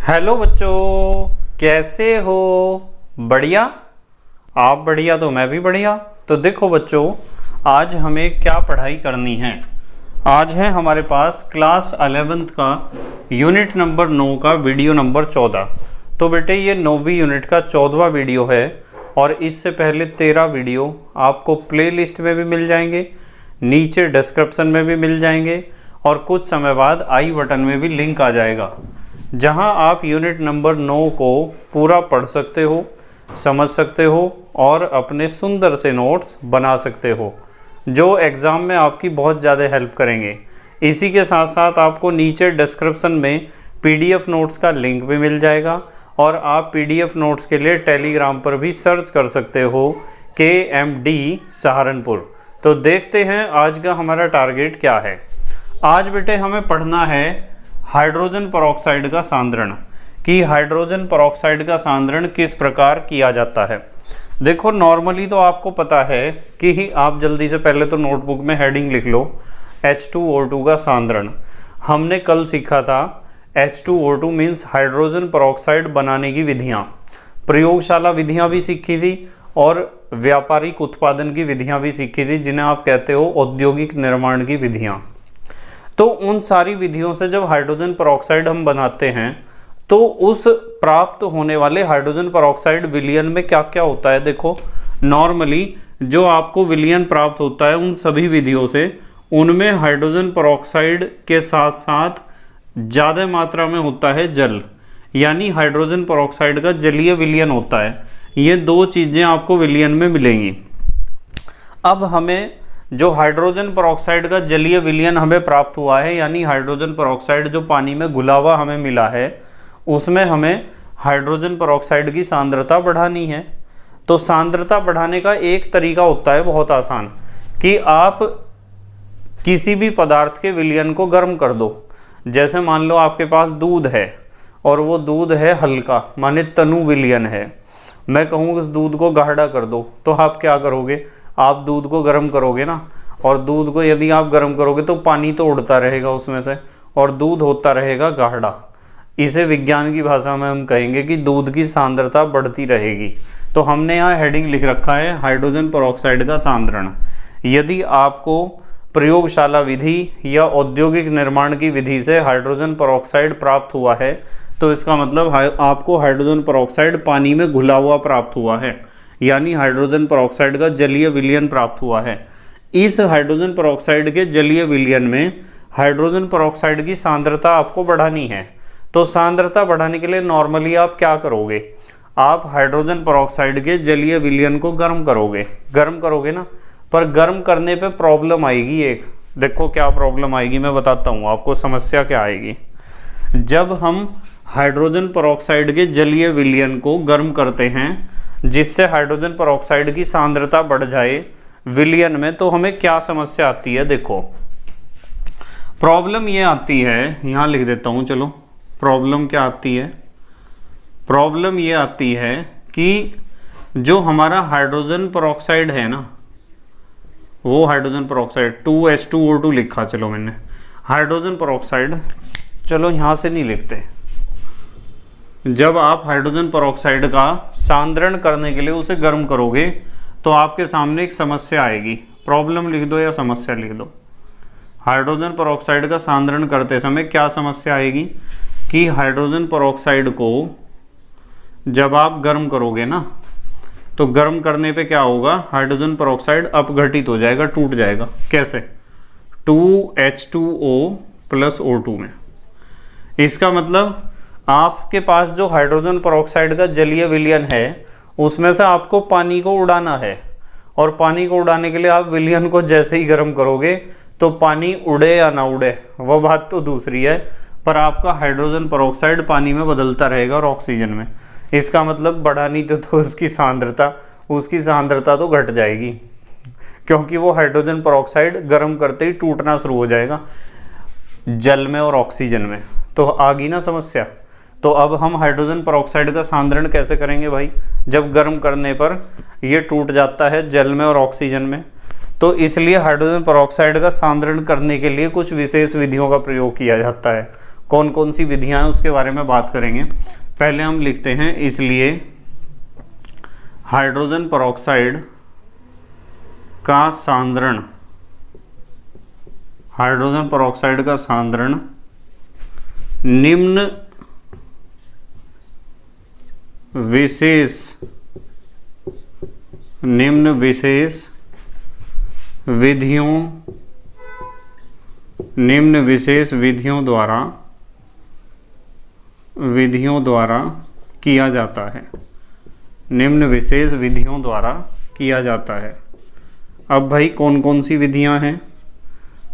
Hello बच्चों, कैसे हो? बढ़िया। आप बढ़िया तो मैं भी बढ़िया। तो देखो बच्चों, आज हमें क्या पढ़ाई करनी है। आज है हमारे पास क्लास 11th का यूनिट नंबर 9 का वीडियो नंबर 14। तो बेटे ये 9वीं यूनिट का 14वां वीडियो है और इससे पहले 13 वीडियो आपको प्लेलिस्ट में भी मिल जाएंगे, नीचे डिस्क्रिप्शन में भी मिल जाएंगे और कुछ समय बाद आई बटन में भी लिंक आ जाएगा, जहां आप यूनिट नंबर 9 को पूरा पढ़ सकते हो, समझ सकते हो और अपने सुंदर से नोट्स बना सकते हो, जो एग्ज़ाम में आपकी बहुत ज़्यादा हेल्प करेंगे। इसी के साथ साथ आपको नीचे डिस्क्रिप्शन में पीडीएफ नोट्स का लिंक भी मिल जाएगा और आप पीडीएफ नोट्स के लिए टेलीग्राम पर भी सर्च कर सकते हो KMD सहारनपुर। तो देखते हैं आज का हमारा टारगेट क्या है। आज बेटे हमें पढ़ना है हाइड्रोजन परऑक्साइड का सांद्रण, कि हाइड्रोजन परऑक्साइड का सांद्रण किस प्रकार किया जाता है। देखो नॉर्मली तो आपको पता है कि आप जल्दी से पहले तो नोटबुक में हेडिंग लिख लो, H2O2 का सांद्रण। हमने कल सीखा था H2O2 मीन्स हाइड्रोजन परऑक्साइड बनाने की विधियाँ, प्रयोगशाला विधियाँ भी सीखी थी और व्यापारिक उत्पादन की विधियाँ भी सीखी थी, जिन्हें आप कहते हो औद्योगिक निर्माण की विधियाँ। तो उन सारी विधियों से जब हाइड्रोजन परऑक्साइड हम बनाते हैं तो उस प्राप्त होने वाले हाइड्रोजन परऑक्साइड विलयन में क्या क्या होता है। देखो नॉर्मली जो आपको विलयन प्राप्त होता है उन सभी विधियों से, उनमें हाइड्रोजन परऑक्साइड के साथ साथ ज़्यादा मात्रा में होता है जल, यानी हाइड्रोजन परऑक्साइड का जलीय विलयन होता है। ये दो चीज़ें आपको विलयन में मिलेंगी। अब हमें जो हाइड्रोजन परऑक्साइड का जलीय विलयन हमें प्राप्त हुआ है, यानी हाइड्रोजन परऑक्साइड जो पानी में घुला हुआ हमें मिला है, उसमें हमें हाइड्रोजन परऑक्साइड की सांद्रता बढ़ानी है। तो सांद्रता बढ़ाने का एक तरीका होता है बहुत आसान, कि आप किसी भी पदार्थ के विलयन को गर्म कर दो। जैसे मान लो आपके पास दूध है और वो दूध है हल्का, माने तनु विलयन है। मैं कहूँ उस दूध को गाढ़ा कर दो, तो आप क्या करोगे, आप दूध को गर्म करोगे ना, और दूध को यदि आप गर्म करोगे तो पानी तो उड़ता रहेगा उसमें से और दूध होता रहेगा गाढ़ा। इसे विज्ञान की भाषा में हम कहेंगे कि दूध की सांद्रता बढ़ती रहेगी। तो हमने यहाँ हेडिंग लिख रखा है हाइड्रोजन परऑक्साइड का सांद्रण। यदि आपको प्रयोगशाला विधि या औद्योगिक निर्माण की विधि से हाइड्रोजन परऑक्साइड प्राप्त हुआ है तो इसका मतलब आपको हाइड्रोजन परऑक्साइड पानी में घुला हुआ प्राप्त हुआ है, यानी हाइड्रोजन परऑक्साइड का जलीय विलयन प्राप्त हुआ है। इस हाइड्रोजन परऑक्साइड के जलीय विलयन में हाइड्रोजन परऑक्साइड की सांद्रता आपको बढ़ानी है। तो सांद्रता बढ़ाने के लिए नॉर्मली आप क्या करोगे, आप हाइड्रोजन परऑक्साइड के जलीय विलयन को गर्म करोगे ना। पर गर्म करने पे प्रॉब्लम आएगी एक। देखो क्या प्रॉब्लम आएगी, मैं बताता हूँ आपको समस्या क्या आएगी। जब हम हाइड्रोजन परऑक्साइड के जलीय विलयन को गर्म करते हैं जिससे हाइड्रोजन परऑक्साइड की सांद्रता बढ़ जाए विलयन में, तो हमें क्या समस्या आती है। देखो प्रॉब्लम ये आती है, यहाँ लिख देता हूँ, चलो प्रॉब्लम क्या आती है। प्रॉब्लम ये आती है कि जो हमारा हाइड्रोजन परऑक्साइड है ना, वो हाइड्रोजन परऑक्साइड 2H2O2 लिखा, चलो मैंने हाइड्रोजन परऑक्साइड, चलो यहाँ से नहीं लिखते। जब आप हाइड्रोजन परऑक्साइड का सांद्रण करने के लिए उसे गर्म करोगे तो आपके सामने एक समस्या आएगी। प्रॉब्लम लिख दो या समस्या लिख दो। हाइड्रोजन परऑक्साइड का सांद्रण करते समय क्या समस्या आएगी कि हाइड्रोजन परऑक्साइड को जब आप गर्म करोगे ना, तो गर्म करने पे क्या होगा, हाइड्रोजन परऑक्साइड अपघटित हो जाएगा, टूट जाएगा। कैसे, 2H2O + O2 में। इसका मतलब आपके पास जो हाइड्रोजन परऑक्साइड का जलीय विलयन है उसमें से आपको पानी को उड़ाना है, और पानी को उड़ाने के लिए आप विलयन को जैसे ही गर्म करोगे तो पानी उड़े या ना उड़े वो बात तो दूसरी है, पर आपका हाइड्रोजन परऑक्साइड पानी में बदलता रहेगा और ऑक्सीजन में। इसका मतलब बढ़ानी तो उसकी सांद्रता तो घट जाएगी, क्योंकि वो हाइड्रोजन परऑक्साइड गर्म करते ही टूटना शुरू हो जाएगा जल में और ऑक्सीजन में। तो आ गई ना समस्या। तो अब हम हाइड्रोजन परऑक्साइड का सांद्रण कैसे करेंगे भाई, जब गर्म करने पर ये टूट जाता है जल में और ऑक्सीजन में। तो इसलिए हाइड्रोजन परऑक्साइड का सांद्रण करने के लिए कुछ विशेष विधियों का प्रयोग किया जाता है। कौन कौन सी विधियां हैं उसके बारे में बात करेंगे। पहले हम लिखते हैं, इसलिए हाइड्रोजन परऑक्साइड का सांद्रण, हाइड्रोजन परऑक्साइड का सांद्रण निम्न विशेष विधियों द्वारा किया जाता है, निम्न विशेष विधियों द्वारा किया जाता है। अब भाई कौन कौन सी विधियां हैं,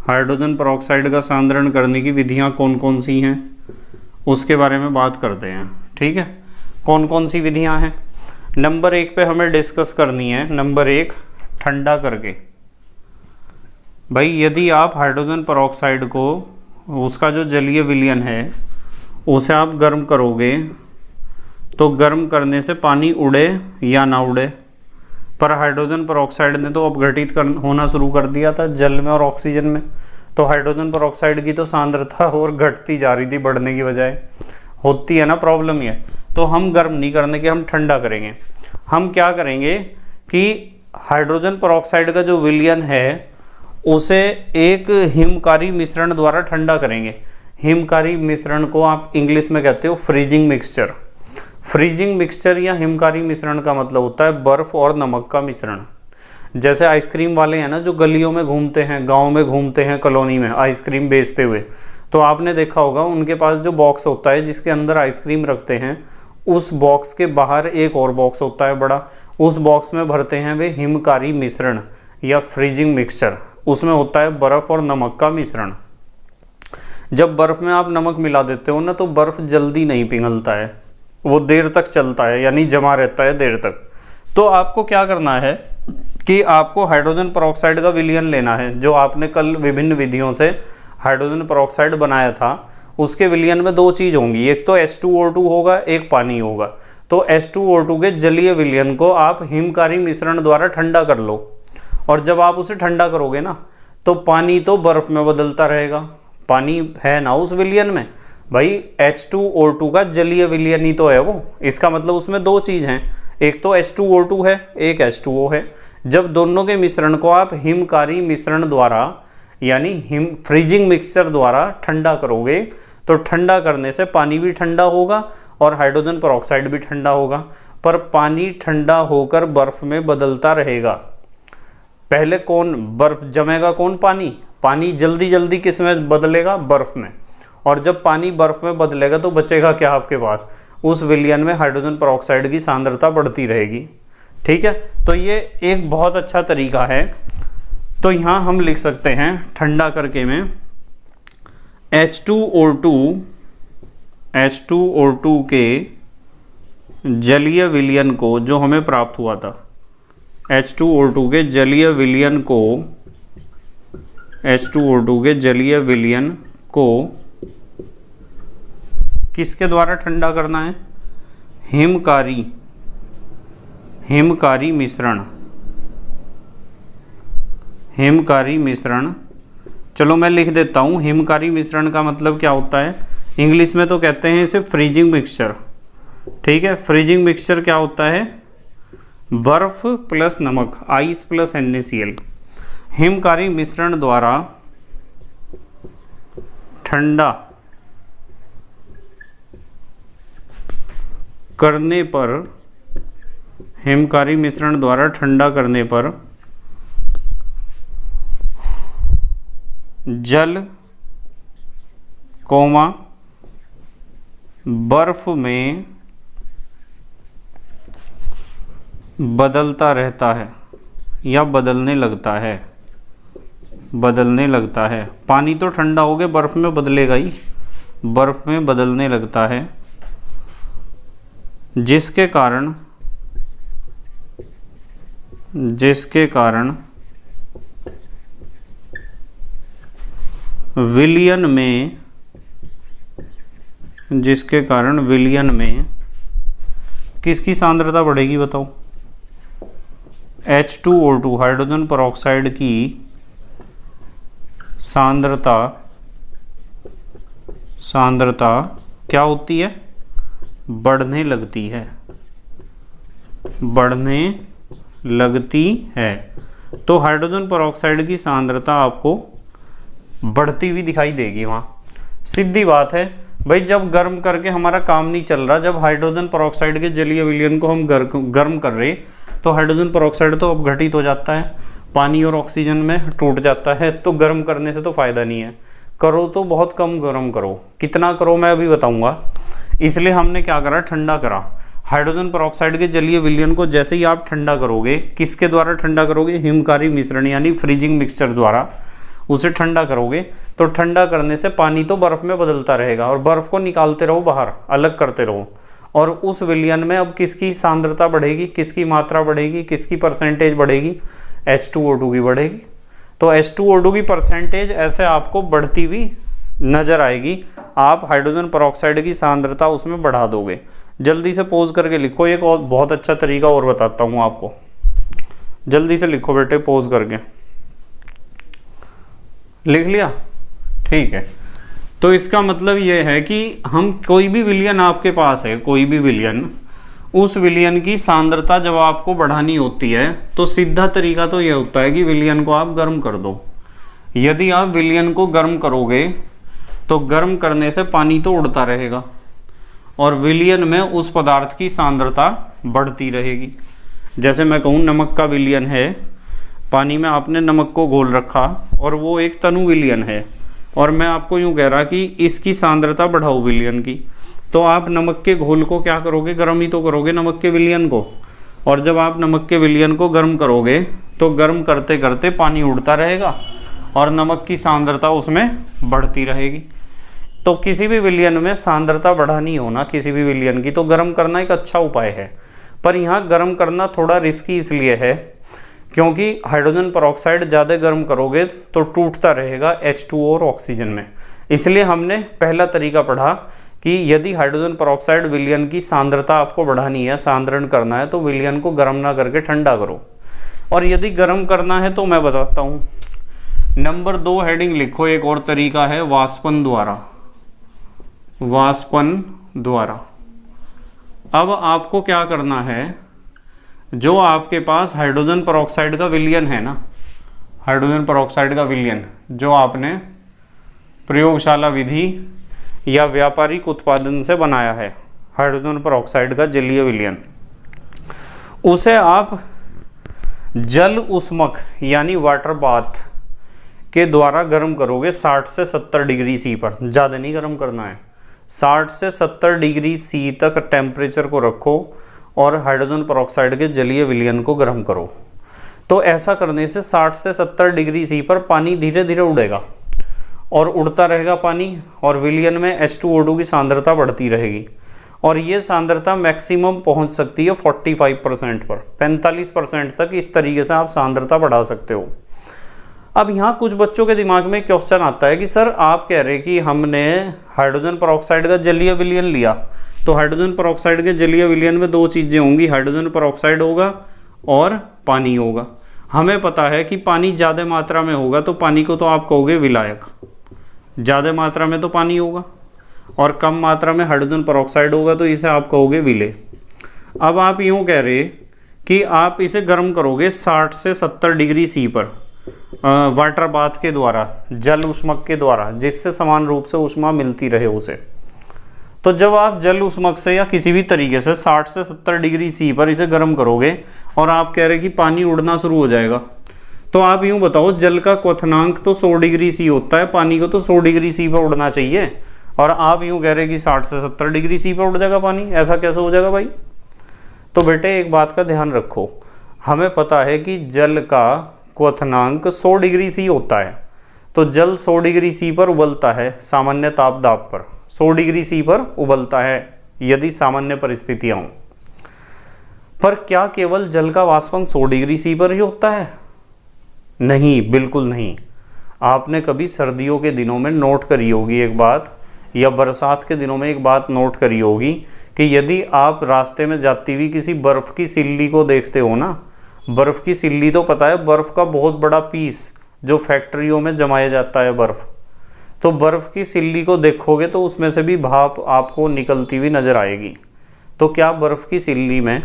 हाइड्रोजन परऑक्साइड का सांद्रण करने की विधियां कौन कौन सी हैं उसके बारे में बात करते हैं। ठीक है, कौन कौन सी विधियां हैं। नंबर 1 पे हमें डिस्कस करनी है, नंबर 1 ठंडा करके। भाई यदि आप हाइड्रोजन परऑक्साइड को, उसका जो जलीय विलयन है उसे आप गर्म करोगे तो गर्म करने से पानी उड़े या ना उड़े, पर हाइड्रोजन परऑक्साइड ने तो अपघटित होना शुरू कर दिया था जल में और ऑक्सीजन में, तो हाइड्रोजन परऑक्साइड की तो सांद्रता और घटती जा रही थी बढ़ने की बजाय, होती है ना प्रॉब्लम ये। तो हम गर्म नहीं करने के, हम ठंडा करेंगे। हम क्या करेंगे कि हाइड्रोजन परऑक्साइड का जो विलयन है उसे एक हिमकारी मिश्रण द्वारा ठंडा करेंगे। हिमकारी मिश्रण को आप इंग्लिश में कहते हो फ्रीजिंग मिक्सचर। फ्रीजिंग मिक्सचर या हिमकारी मिश्रण का मतलब होता है बर्फ और नमक का मिश्रण। जैसे आइसक्रीम वाले हैं ना जो गलियों में घूमते हैं, गांव में घूमते हैं, कॉलोनी में आइसक्रीम बेचते हुए, तो आपने देखा होगा उनके पास जो बॉक्स होता है जिसके अंदर आइसक्रीम रखते हैं, उस बॉक्स के बाहर एक और बॉक्स होता है बड़ा, उस बॉक्स में भरते हैं वे हिमकारी मिश्रण या फ्रीजिंग मिक्सचर। उसमें होता है बर्फ और नमक का मिश्रण। जब बर्फ में आप नमक मिला देते हो ना तो बर्फ जल्दी नहीं पिघलता है, वो देर तक चलता है, यानी जमा रहता है देर तक। तो आपको क्या करना है कि आपको हाइड्रोजन परऑक्साइड का विलयन लेना है, जो आपने कल विभिन्न विधियों से हाइड्रोजन परऑक्साइड बनाया था, उसके विलयन में 2 चीज़ होंगी, एक तो H2O2 होगा, एक पानी होगा। तो H2O2 के जलीय विलयन को आप हिमकारी मिश्रण द्वारा ठंडा कर लो, और जब आप उसे ठंडा करोगे ना तो पानी तो बर्फ में बदलता रहेगा, पानी है ना उस विलयन में, भाई H2O2 का जलीय विलयन ही तो है वो। इसका मतलब उसमें 2 चीज़ हैं, एक तो H2O2 है, एक H2O है। जब दोनों के मिश्रण को आप हिमकारी मिश्रण द्वारा यानी फ्रीजिंग मिक्सचर द्वारा ठंडा करोगे तो ठंडा करने से पानी भी ठंडा होगा और हाइड्रोजन परऑक्साइड भी ठंडा होगा। पर पानी ठंडा होकर बर्फ में बदलता रहेगा। पहले कौन बर्फ जमेगा, कौन पानी, पानी जल्दी जल्दी किस में बदलेगा, बर्फ में। और जब पानी बर्फ में बदलेगा तो बचेगा क्या आपके पास, उस विलयन में हाइड्रोजन परऑक्साइड की सांद्रता बढ़ती रहेगी। ठीक है, तो ये एक बहुत अच्छा तरीका है। तो यहाँ हम लिख सकते हैं ठंडा करके में H2O2 के जलीय विलयन को, जो हमें प्राप्त हुआ था, H2O2 के जलीय विलयन को किसके द्वारा ठंडा करना है, हिमकारी मिश्रण। चलो मैं लिख देता हूँ, हिमकारी मिश्रण का मतलब क्या होता है, इंग्लिश में तो कहते हैं इसे फ्रीजिंग मिक्सचर। ठीक है, फ्रीजिंग मिक्सचर क्या होता है, बर्फ प्लस नमक, आइस प्लस NaCl। हिमकारी मिश्रण द्वारा ठंडा करने पर, हिमकारी मिश्रण द्वारा ठंडा करने पर जल बर्फ में बदलता रहता है या बदलने लगता है। पानी तो ठंडा हो गया, बर्फ में बदलेगा ही, बर्फ में बदलने लगता है, जिसके कारण विलयन में किसकी सांद्रता बढ़ेगी बताओ, H2O2 हाइड्रोजन परऑक्साइड की सांद्रता सांद्रता क्या होती है? बढ़ने लगती है, बढ़ने लगती है। तो हाइड्रोजन परऑक्साइड की सांद्रता आपको बढ़ती हुई दिखाई देगी वहाँ। सीधी बात है भाई, जब गर्म करके हमारा काम नहीं चल रहा, जब हाइड्रोजन परऑक्साइड के जलीय विलयन को हम गर्म कर रहे, तो हाइड्रोजन परऑक्साइड तो अब घटित हो जाता है, पानी और ऑक्सीजन में टूट जाता है। तो गर्म करने से तो फ़ायदा नहीं है, करो तो बहुत कम गर्म करो। कितना करो मैं अभी बताऊंगा। इसलिए हमने क्या करा, ठंडा करा। हाइड्रोजन परऑक्साइड के जलीय विलयन को जैसे ही आप ठंडा करोगे, किसके द्वारा ठंडा करोगे? हिमकारी मिश्रण यानी फ्रीजिंग मिक्सचर द्वारा उसे ठंडा करोगे। तो ठंडा करने से पानी तो बर्फ में बदलता रहेगा और बर्फ को निकालते रहो बाहर, अलग करते रहो। और उस विलयन में अब किसकी सांद्रता बढ़ेगी, किसकी मात्रा बढ़ेगी, किसकी परसेंटेज बढ़ेगी? H2O2 की बढ़ेगी। तो H2O2 की परसेंटेज ऐसे आपको बढ़ती हुई नजर आएगी। आप हाइड्रोजन परऑक्साइड की सांद्रता उसमें बढ़ा दोगे। जल्दी से पोज करके लिखो। एक और बहुत अच्छा तरीका और बताता हूँ आपको, जल्दी से लिखो बेटे, पोज करके लिख लिया? ठीक है। तो इसका मतलब ये है कि हम कोई भी विलयन आपके पास है, कोई भी विलयन, उस विलयन की सांद्रता जब आपको बढ़ानी होती है तो सीधा तरीका तो यह होता है कि विलयन को आप गर्म कर दो। यदि आप विलयन को गर्म करोगे तो गर्म करने से पानी तो उड़ता रहेगा और विलयन में उस पदार्थ की सांद्रता बढ़ती रहेगी। जैसे मैं कहूँ नमक का विलयन है, पानी में आपने नमक को घोल रखा और वो एक तनु विलयन है, और मैं आपको यूँ कह रहा कि इसकी सांद्रता बढ़ाओ विलयन की, तो आप नमक के घोल को क्या करोगे? गर्म ही तो करोगे नमक के विलयन को। और जब आप नमक के विलयन को गर्म करोगे तो गर्म करते करते पानी उड़ता रहेगा और नमक की सांद्रता उसमें बढ़ती रहेगी। तो किसी भी विलयन में सांद्रता बढ़ानी हो ना किसी भी विलयन की, तो गर्म करना एक अच्छा उपाय है। पर यहाँ गर्म करना थोड़ा रिस्की इसलिए है क्योंकि हाइड्रोजन परऑक्साइड ज़्यादा गर्म करोगे तो टूटता रहेगा H2O और ऑक्सीजन में। इसलिए हमने पहला तरीका पढ़ा कि यदि हाइड्रोजन परऑक्साइड विलयन की सांद्रता आपको बढ़ानी है, सांद्रण करना है, तो विलयन को गर्म ना करके ठंडा करो। और यदि गर्म करना है तो मैं बताता हूँ। नंबर 2 हेडिंग लिखो। एक और तरीका है वाष्पन द्वारा, वाष्पन द्वारा। अब आपको क्या करना है, जो आपके पास हाइड्रोजन परऑक्साइड का विलयन है ना, हाइड्रोजन परऑक्साइड का विलयन जो आपने प्रयोगशाला विधि या व्यापारिक उत्पादन से बनाया है, हाइड्रोजन परऑक्साइड का जलीय विलयन, उसे आप जल उष्मक यानी वाटर बाथ के द्वारा गर्म करोगे 60 से 70 डिग्री सी पर। ज़्यादा नहीं गर्म करना है, 60 से 70 डिग्री सी तक टेम्परेचर को रखो और हाइड्रोजन परऑक्साइड के जलीय विलयन को गर्म करो। तो ऐसा करने से 60 से 70 डिग्री सी पर पानी धीरे धीरे उड़ेगा और उड़ता रहेगा पानी, और विलयन में H2O2 की सांद्रता बढ़ती रहेगी। और ये सांद्रता मैक्सिमम पहुंच सकती है 45% पर, 45% तक इस तरीके से आप सांद्रता बढ़ा सकते हो। अब यहाँ कुछ बच्चों के दिमाग में क्वेश्चन आता है कि सर आप कह रहे कि हमने हाइड्रोजन परऑक्साइड का जलीय विलयन लिया, तो हाइड्रोजन परऑक्साइड के जलीय विलयन में 2 चीज़ें होंगी, हाइड्रोजन परऑक्साइड होगा और पानी होगा। हमें पता है कि पानी ज़्यादा मात्रा में होगा तो पानी को तो आप कहोगे विलायक, ज़्यादा मात्रा में तो पानी होगा, और कम मात्रा में हाइड्रोजन परऑक्साइड होगा तो इसे आप कहोगे विलेय। अब आप यूँ कह रहे कि आप इसे गर्म करोगे 60 से 70 डिग्री सी पर वाटर बाथ के द्वारा, जल उष्मक के द्वारा, जिससे समान रूप से ऊष्मा मिलती रहे उसे। तो जब आप जल उष्मक से या किसी भी तरीके से 60 से 70 डिग्री सी पर इसे गर्म करोगे और आप कह रहे कि पानी उड़ना शुरू हो जाएगा, तो आप यूं बताओ जल का क्वथनांक तो 100 डिग्री सी होता है, पानी को तो 100 डिग्री सी पर उड़ना चाहिए, और आप यूं कह रहे कि 60 से 70 डिग्री सी पर उड़ जाएगा पानी। ऐसा कैसे हो जाएगा भाई? तो बेटे एक बात का ध्यान रखो, हमें पता है कि जल का क्वथनांक 100 डिग्री सी होता है, तो जल 100 डिग्री सी पर उबलता है, सामान्य ताप दाब पर 100 डिग्री सी पर उबलता है यदि सामान्य परिस्थितियां हों। पर क्या केवल जल का वाष्पन 100 डिग्री सी पर ही होता है? नहीं, बिल्कुल नहीं। आपने कभी सर्दियों के दिनों में नोट करी होगी एक बात, या बरसात के दिनों में एक बात नोट करी होगी कि यदि आप रास्ते में जाती हुई किसी बर्फ़ की सिल्ली को देखते हो ना, बर्फ़ की सिल्ली तो पता है, बर्फ़ का बहुत बड़ा पीस जो फैक्ट्रियों में जमाया जाता है बर्फ़, तो बर्फ़ की सिल्ली को देखोगे तो उसमें से भी भाप आपको निकलती हुई नज़र आएगी। तो क्या बर्फ़ की सिल्ली में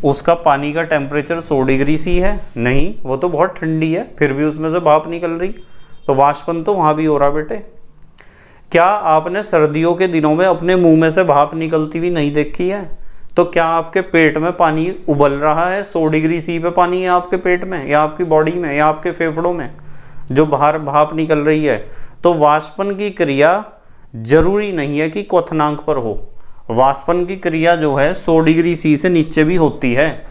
उसका पानी का टेम्परेचर 100 डिग्री सी है? नहीं, वो तो बहुत ठंडी है, फिर भी उसमें से भाप निकल रही। तो वाष्पन तो वहाँ भी हो रहा बेटे। क्या आपने सर्दियों के दिनों में अपने मुंह में से भाप निकलती हुई नहीं देखी है? तो क्या आपके पेट में पानी उबल रहा है? 100 डिग्री सी पे पानी है आपके पेट में या आपकी बॉडी में या आपके फेफड़ों में जो बाहर भाप निकल रही है। तो वाष्पन की क्रिया जरूरी नहीं है कि क्वथनांक पर हो। वाष्पन की क्रिया जो है 100 डिग्री सी से नीचे भी होती है।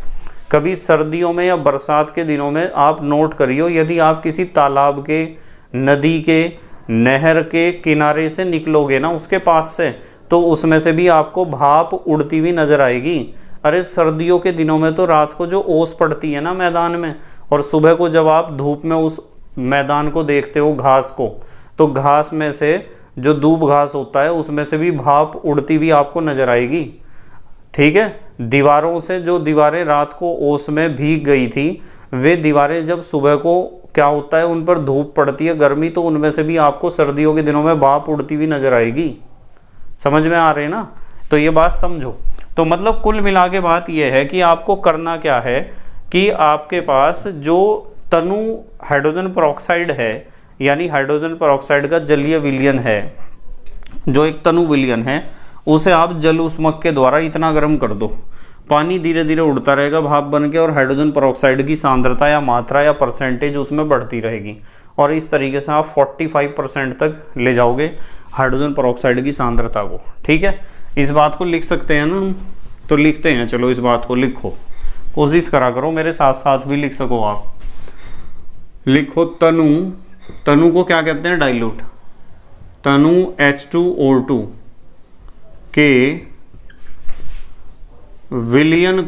कभी सर्दियों में या बरसात के दिनों में आप नोट करियो, यदि आप किसी तालाब के, नदी के, नहर के किनारे से निकलोगे ना उसके पास से, तो उसमें से भी आपको भाप उड़ती हुई नजर आएगी। अरे सर्दियों के दिनों में तो रात को जो ओस पड़ती है ना मैदान में, और सुबह को जब आप धूप में उस मैदान को देखते हो, घास को, तो घास में से जो दूब घास होता है उसमें से भी भाप उड़ती हुई आपको नजर आएगी। ठीक है, दीवारों से, जो दीवारें रात को ओस में भीग गई थी, वे दीवारें जब सुबह को क्या होता है उन पर धूप पड़ती है, गर्मी, तो उनमें से भी आपको सर्दियों के दिनों में भाप उड़ती हुई नजर आएगी। समझ में आ रहे हैं ना? तो ये बात समझो। तो मतलब कुल मिला के बात यह है कि आपको करना क्या है कि आपके पास जो तनु हाइड्रोजन पेरोक्साइड है, यानी हाइड्रोजन पेरोक्साइड का जलीय विलयन है, जो एक तनु विलयन है, उसे आप जल ऊष्मक के द्वारा इतना गर्म कर दो, पानी धीरे धीरे उड़ता रहेगा भाप बन के, और हाइड्रोजन पेरोक्साइड की सांद्रता या मात्रा या परसेंटेज उसमें बढ़ती रहेगी, और इस तरीके से आप 45% तक ले जाओगे हाइड्रोजन पेरोक्साइड की सांद्रता को। ठीक है, इस बात को लिख सकते हैं ना? तो लिखते हैं, चलो इस बात को लिखो, कोशिश करा करो मेरे साथ साथ भी लिख सको आप। लिखो तनु, तनु को क्या कहते हैं? डाइल्यूट। तनु H2O2 के विलयन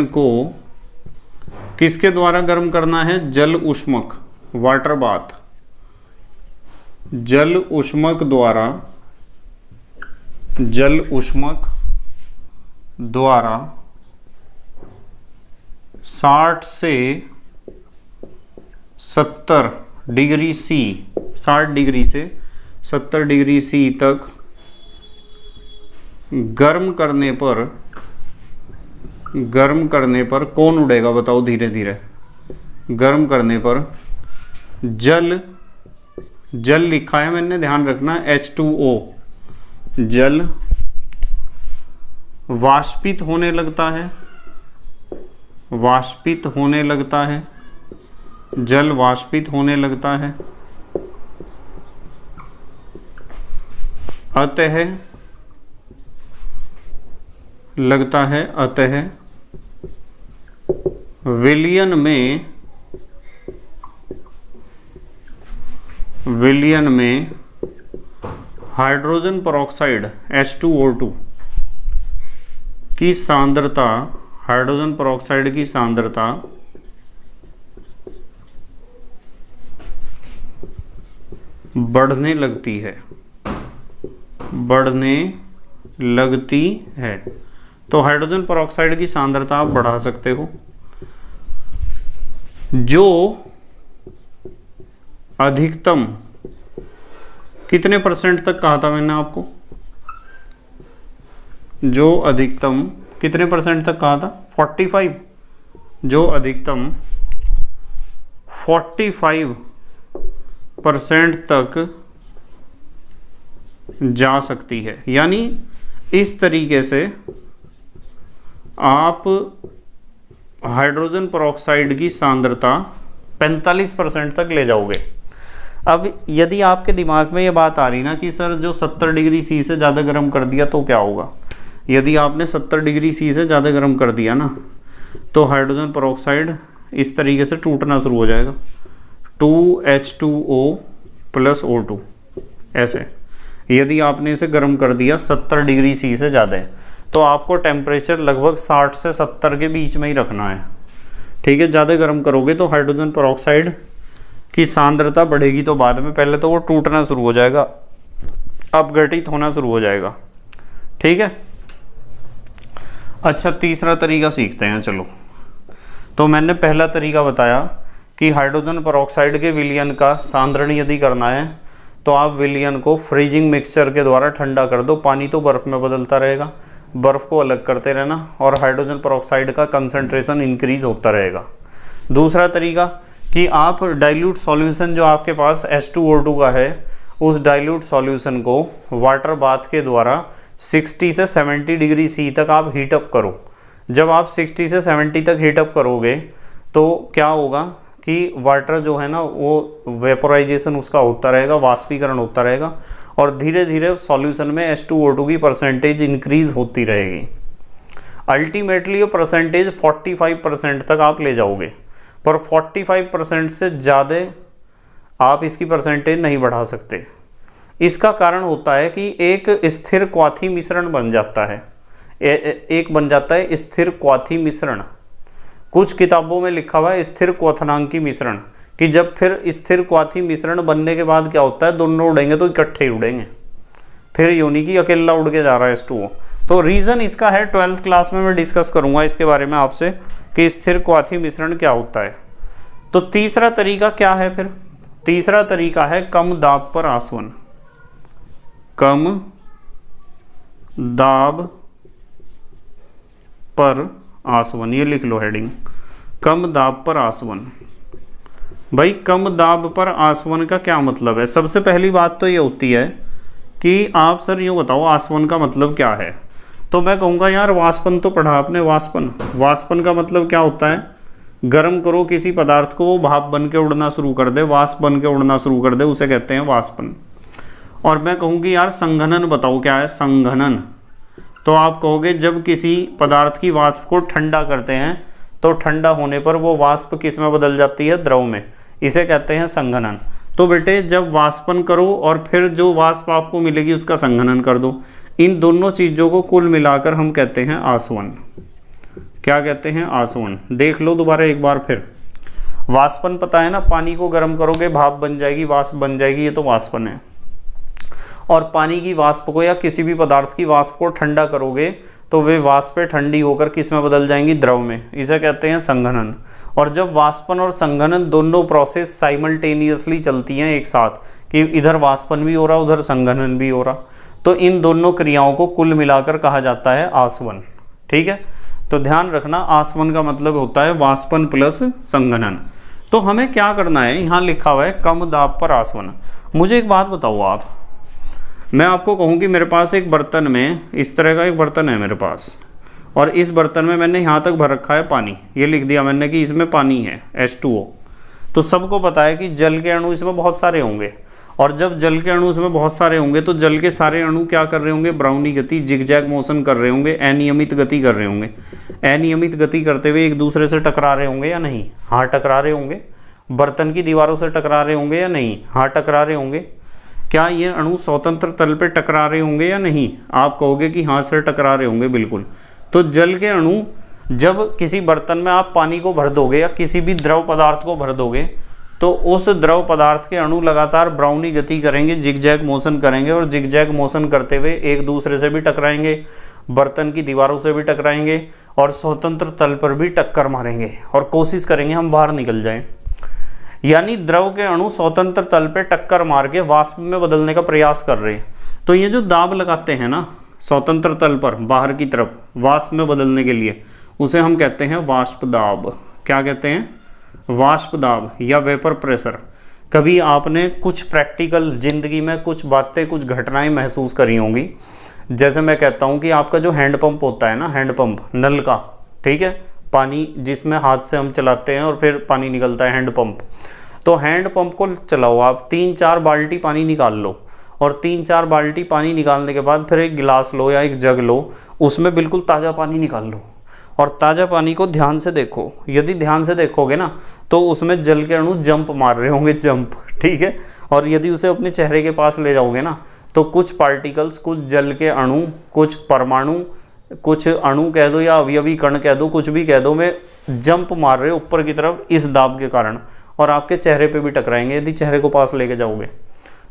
को किसके द्वारा गर्म करना है? जल ऊष्मक, वाटर बाथ। जल ऊष्मक द्वारा 60 से 70 डिग्री सी, 60 डिग्री से 70 डिग्री सी तक गर्म करने पर कौन उड़ेगा बताओ? धीरे धीरे गर्म करने पर जल लिखा है मैंने, ध्यान रखना, H2O, जल वाष्पित होने लगता है, जल वाष्पित होने लगता है, अतः विलयन में हाइड्रोजन पेरोक्साइड H2O2 की सांद्रता, हाइड्रोजन पेरोक्साइड की सांद्रता बढ़ने लगती है। तो हाइड्रोजन पेरोक्साइड की सांद्रता आप बढ़ा सकते हो। जो अधिकतम कितने % तक कहा था मैंने आपको? जो अधिकतम कितने % तक कहा था? 45। जो अधिकतम 45% तक जा सकती है, यानी इस तरीके से आप हाइड्रोजन पेरोक्साइड की सांद्रता 45% तक ले जाओगे। अब यदि आपके दिमाग में ये बात आ रही ना कि सर जो 70 डिग्री सी से ज़्यादा गर्म कर दिया तो क्या होगा? यदि आपने 70 डिग्री सी से ज़्यादा गर्म कर दिया ना, तो हाइड्रोजन पेरोक्साइड इस तरीके से टूटना शुरू हो जाएगा, 2H2O + O2 ऐसे। यदि आपने इसे गर्म कर दिया 70 डिग्री सी से ज़्यादा, तो आपको टेम्परेचर लगभग 60 से 70 के बीच में ही रखना है। ठीक है, ज़्यादा गर्म करोगे तो हाइड्रोजन पेरोक्साइड की सांद्रता बढ़ेगी, तो बाद में पहले तो वो टूटना शुरू हो जाएगा, अपघटित होना शुरू हो जाएगा। ठीक है, अच्छा तीसरा तरीका सीखते हैं। चलो, तो मैंने पहला तरीका बताया कि हाइड्रोजन परऑक्साइड के विलयन का सांद्रण यदि करना है तो आप विलयन को फ्रीजिंग मिक्सचर के द्वारा ठंडा कर दो, पानी तो बर्फ़ में बदलता रहेगा, बर्फ़ को अलग करते रहना और हाइड्रोजन परऑक्साइड का कंसंट्रेशन इंक्रीज होता रहेगा। दूसरा तरीका कि आप डाइल्यूट सॉल्यूशन जो आपके पास H2O2 का है, उस डाइल्यूट सॉल्यूशन को वाटर बाथ के द्वारा 60 से 70 डिग्री C तक आप हीटअप करो। जब आप 60 से 70 तक हीटअप करोगे तो क्या होगा कि वाटर जो है ना वो वेपोराइजेशन उसका होता रहेगा, वाष्पीकरण होता रहेगा और धीरे धीरे सॉल्यूशन में H2O2 की परसेंटेज इंक्रीज होती रहेगी। अल्टीमेटली ये परसेंटेज 45% तक आप ले जाओगे, पर 45% से ज़्यादा आप इसकी परसेंटेज नहीं बढ़ा सकते। इसका कारण होता है कि एक स्थिर क्वाथी मिश्रण बन जाता है, एक बन जाता है स्थिर क्वाथी मिश्रण। कुछ किताबों में लिखा हुआ है स्थिर क्वथनांकी मिश्रण, कि जब फिर स्थिर क्वाथी मिश्रण बनने के बाद क्या होता है, दोनों उड़ेंगे तो इकट्ठे ही उड़ेंगे, फिर यूं कि अकेला उड़ के जा रहा है H2O। तो रीज़न इसका है 12th क्लास में मैं डिस्कस करूंगा इसके बारे में आपसे कि स्थिर क्वाथी मिश्रण क्या होता है। तो तीसरा तरीका क्या है फिर? तीसरा तरीका है कम दाब पर आसवन। कम दाब पर आसवन, ये लिख लो हेडिंग, कम दाब पर आसवन। भाई कम दाब पर आसवन का क्या मतलब है? सबसे पहली बात तो ये होती है कि आप सर यूँ बताओ आसवन का मतलब क्या है। तो मैं कहूँगा यार वाष्पन तो पढ़ा आपने, वाष्पन। वाष्पन का मतलब क्या होता है? गर्म करो किसी पदार्थ को, वो भाप बन के उड़ना शुरू कर दे, वाष्प बन के उड़ना शुरू कर दे, उसे कहते हैं वाष्पन। और मैं कहूँ कि यार संघनन बताओ क्या है संघनन। तो आप कहोगे जब किसी पदार्थ की वाष्प को ठंडा करते हैं तो ठंडा होने पर वो वाष्प किस में बदल जाती है? द्रव में। इसे कहते हैं संघनन। तो बेटे जब वाष्पन करो और फिर जो वाष्प आपको मिलेगी उसका संघनन कर दो, इन दोनों चीज़ों को कुल मिलाकर हम कहते हैं आसवन। क्या कहते हैं? आसवन। देख लो दोबारा एक बार फिर। वाष्पन पता है ना, पानी को गर्म करोगे भाप बन जाएगी, वाष्प बन जाएगी, ये तो वाष्पन है। और पानी की वाष्प को या किसी भी पदार्थ की वाष्प को ठंडा करोगे तो वे वाष्पें ठंडी होकर किस में बदल जाएंगी? द्रव में। इसे कहते हैं संघनन। और जब वाष्पन और संघनन दोनों प्रोसेस साइमल्टेनियसली चलती हैं एक साथ, कि इधर वाष्पन भी हो रहा उधर संघनन भी हो रहा, तो इन दोनों क्रियाओं को कुल मिलाकर कहा जाता है आसवन। ठीक है, तो ध्यान रखना आसवन का मतलब होता है वाष्पन प्लस संघनन। तो हमें क्या करना है, यहाँ लिखा हुआ है कम दाब पर आसवन। मुझे एक बात बताओ आप, मैं आपको कहूँ कि मेरे पास एक बर्तन में, इस तरह का एक बर्तन है मेरे पास, और इस बर्तन में मैंने यहाँ तक भर रखा है पानी, ये लिख दिया मैंने कि इसमें पानी है H2O। तो सबको पता है कि जल के अणु इसमें बहुत सारे होंगे, और जब जल के अणु इसमें बहुत सारे होंगे तो जल के सारे अणु क्या कर रहे होंगे? ब्राउनी गति, जिगजैग मोशन कर रहे होंगे, अनियमित गति कर रहे होंगे। अनियमित गति करते हुए एक दूसरे से टकरा रहे होंगे या नहीं? हाँ टकरा रहे होंगे। बर्तन की दीवारों से टकरा रहे होंगे या नहीं? हाँ टकरा रहे होंगे। क्या ये अणु स्वतंत्र तल पे टकरा रहे होंगे या नहीं? आप कहोगे कि हाँ सर टकरा रहे होंगे, बिल्कुल। तो जल के अणु जब किसी बर्तन में आप पानी को भर दोगे या किसी भी द्रव पदार्थ को भर दोगे तो उस द्रव पदार्थ के अणु लगातार ब्राउनी गति करेंगे, जिगजैग मोशन करेंगे, और जिगजैग मोशन करते हुए एक दूसरे से भी टकराएंगे, बर्तन की दीवारों से भी टकराएंगे और स्वतंत्र तल पर भी टक्कर मारेंगे और कोशिश करेंगे हम बाहर निकल जाएं। यानी द्रव के अणु स्वतंत्र तल पे टक्कर मार के वाष्प में बदलने का प्रयास कर रहे हैं। तो ये जो दाब लगाते हैं ना स्वतंत्र तल पर बाहर की तरफ वाष्प में बदलने के लिए, उसे हम कहते हैं वाष्प दाब। क्या कहते हैं? वाष्प दाब या वेपर प्रेशर। कभी आपने कुछ प्रैक्टिकल जिंदगी में कुछ बातें, कुछ घटनाएं महसूस करी होंगी। जैसे मैं कहता हूँ कि आपका जो हैंडपंप होता है ना, हैंडपंप नल का, ठीक है, पानी जिसमें हाथ से हम चलाते हैं और फिर पानी निकलता है, हैंडपंप। तो हैंडपंप को चलाओ आप, 3-4 बाल्टी पानी निकाल लो, और 3-4 बाल्टी पानी निकालने के बाद फिर एक गिलास लो या एक जग लो, उसमें बिल्कुल ताज़ा पानी निकाल लो और ताज़ा पानी को ध्यान से देखो। यदि ध्यान से देखोगे ना तो उसमें जल के अणु जंप मार रहे होंगे, जंप, ठीक है। और यदि उसे अपने चेहरे के पास ले जाओगे ना तो कुछ पार्टिकल्स, कुछ जल के अणु, कुछ परमाणु, कुछ अणु कह दो या अवयवी कण कह दो, कुछ भी कह दो, में जंप मार रहे हो ऊपर की तरफ इस दाब के कारण, और आपके चेहरे पे भी टकराएंगे यदि चेहरे को पास लेके जाओगे।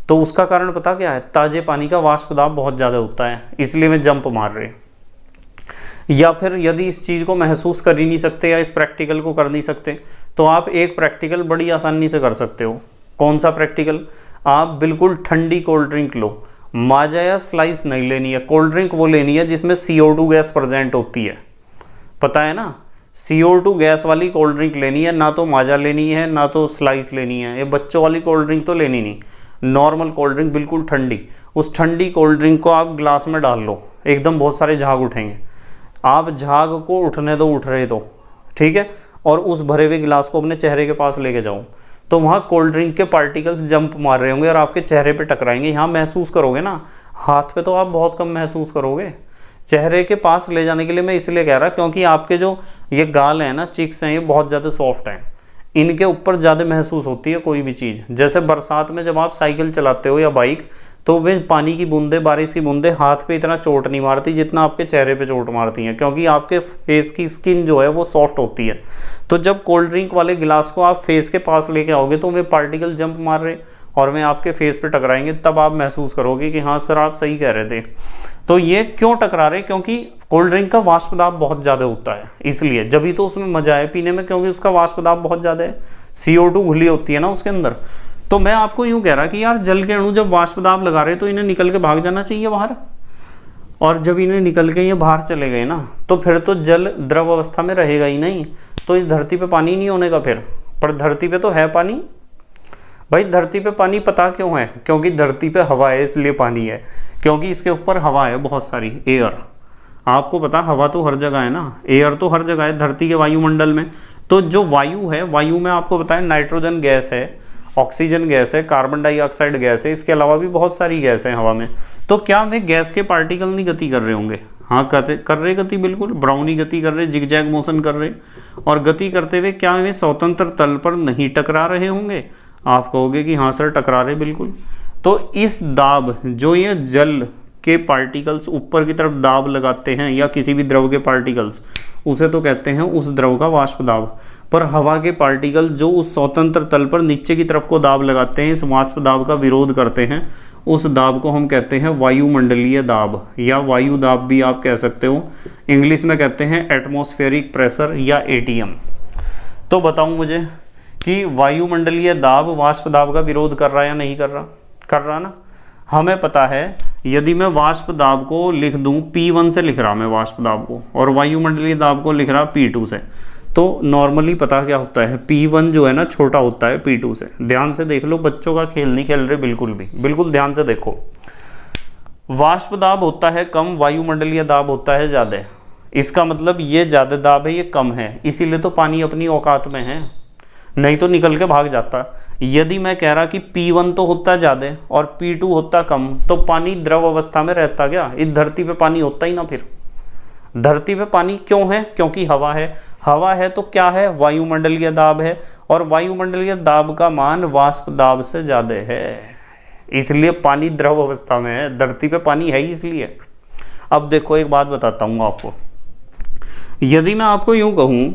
तो उसका कारण पता क्या है? ताजे पानी का वाष्प दाब बहुत ज़्यादा होता है, इसलिए वे जंप मार रहे हैं। या फिर यदि इस चीज़ को महसूस कर ही नहीं सकते या इस प्रैक्टिकल को कर नहीं सकते, तो आप एक प्रैक्टिकल बड़ी आसानी से कर सकते हो। कौन सा प्रैक्टिकल? आप बिल्कुल ठंडी कोल्ड ड्रिंक लो, माजा या स्लाइस नहीं लेनी है, कोल्ड ड्रिंक वो लेनी है जिसमें CO2 गैस प्रेजेंट होती है, पता है ना, CO2 गैस वाली कोल्ड ड्रिंक लेनी है, ना तो माजा लेनी है ना तो स्लाइस लेनी है, ये बच्चों वाली कोल्ड ड्रिंक तो लेनी नहीं, नॉर्मल कोल्ड ड्रिंक बिल्कुल ठंडी। उस ठंडी कोल्ड ड्रिंक को आप ग्लास में डाल लो, एकदम बहुत सारे झाग उठेंगे, आप झाग को उठने दो, उठ रहे तो ठीक है, और उस भरे हुए गिलास को अपने चेहरे के पास लेके जाओ, तो वहाँ कोल्ड ड्रिंक के पार्टिकल्स जंप मार रहे होंगे और आपके चेहरे पे टकराएंगे। यहाँ महसूस करोगे ना, हाथ पे तो आप बहुत कम महसूस करोगे, चेहरे के पास ले जाने के लिए मैं इसलिए कह रहा, क्योंकि आपके जो ये गाल हैं ना, चिक्स हैं, ये बहुत ज़्यादा सॉफ्ट हैं, इनके ऊपर ज़्यादा महसूस होती है कोई भी चीज़। जैसे बरसात में जब आप साइकिल चलाते हो या बाइक, तो वे पानी की बूंदें, बारिश की बूंदें हाथ पे इतना चोट नहीं मारती जितना आपके चेहरे पे चोट मारती हैं, क्योंकि आपके फेस की स्किन जो है वो सॉफ्ट होती है। तो जब कोल्ड ड्रिंक वाले गिलास को आप फेस के पास लेके आओगे तो वे पार्टिकल जंप मार रहे और वे आपके फेस पे टकराएंगे, तब आप महसूस करोगे कि हाँ सर आप सही कह रहे थे। तो ये क्यों टकरा रहे? क्योंकि कोल्ड ड्रिंक का वाष्प दाब बहुत ज़्यादा होता है, इसलिए जब ही तो उसमें मजा है पीने में, क्योंकि उसका वाष्प दाब बहुत ज़्यादा है, CO2 घुली होती है ना उसके अंदर। तो मैं आपको यूँ कह रहा कि यार जल के अणु जब वाष्प दाब लगा रहे तो इन्हें निकल के भाग जाना चाहिए बाहर, और जब इन्हें निकल के ये बाहर चले गए ना, तो फिर तो जल द्रव अवस्था में रहेगा ही नहीं, तो इस धरती पे पानी नहीं होने का फिर। पर धरती पे तो है पानी भाई, धरती पे पानी पता क्यों है? क्योंकि धरती पे हवा है इसलिए पानी है, क्योंकि इसके ऊपर हवा है बहुत सारी, एयर। आपको पता हवा तो हर जगह है ना, एयर तो हर जगह है धरती के वायुमंडल में। तो जो वायु है, वायु में आपको पता है नाइट्रोजन गैस है, ऑक्सीजन गैस है, कार्बन डाइऑक्साइड गैस है, इसके अलावा भी बहुत सारी गैस है हवा में। तो क्या वे गैस के पार्टिकल नहीं गति कर रहे होंगे? हाँ कर रहे गति, बिल्कुल ब्राउनी गति कर रहे, जिगजैग मोशन कर रहे, और गति करते हुए क्या वे स्वतंत्र तल पर नहीं टकरा रहे होंगे? आप कहोगे कि हाँ सर टकरा रहे, बिल्कुल। तो इस दाब, जो ये जल के पार्टिकल्स ऊपर की तरफ दाब लगाते हैं या किसी भी द्रव के पार्टिकल्स, उसे तो कहते हैं उस द्रव का वाष्प दाब। पर हवा के पार्टिकल जो उस स्वतंत्र तल पर नीचे की तरफ को दाब लगाते हैं, इस वाष्प दाब का विरोध करते हैं, उस दाब को हम कहते हैं वायुमंडलीय दाब, या वायु दाब भी आप कह सकते हो। इंग्लिश में कहते हैं एटमॉस्फेरिक प्रेशर या ATM। तो बताऊं मुझे कि वायुमंडलीय दाब वाष्प दाब का विरोध कर रहा है या नहीं कर रहा? कर रहा ना। हमें पता है यदि मैं वाष्प दाब को लिख दूं, P1 से लिख रहा मैं वाष्प दाब को, और वायुमंडलीय दाब को लिख रहा P2 से, तो नॉर्मली पता क्या होता है, P1 जो है ना छोटा होता है P2 से। ध्यान से देख लो, बच्चों का खेल नहीं खेल रहे बिल्कुल भी, बिल्कुल ध्यान से देखो। वाष्प दाब होता है कम, वायुमंडलीय दाब होता है ज़्यादा। इसका मतलब ये ज़्यादा दाब है, ये कम है, इसीलिए तो पानी अपनी औकात में है, नहीं तो निकल के भाग जाता। यदि मैं कह रहा कि P1 तो होता ज़्यादा और P2 होता कम, तो पानी द्रव अवस्था में रहता क्या? इस धरती पे पानी होता ही ना। फिर धरती पे पानी क्यों है? क्योंकि हवा है। हवा है तो क्या है? वायुमंडलीय दाब है, और वायुमंडलीय दाब का मान वाष्प दाब से ज़्यादा है, इसलिए पानी द्रव अवस्था में है। धरती पे पानी है ही इसलिए। अब देखो एक बात बताता हूँ आपको, यदि मैं आपको यूँ कहूँ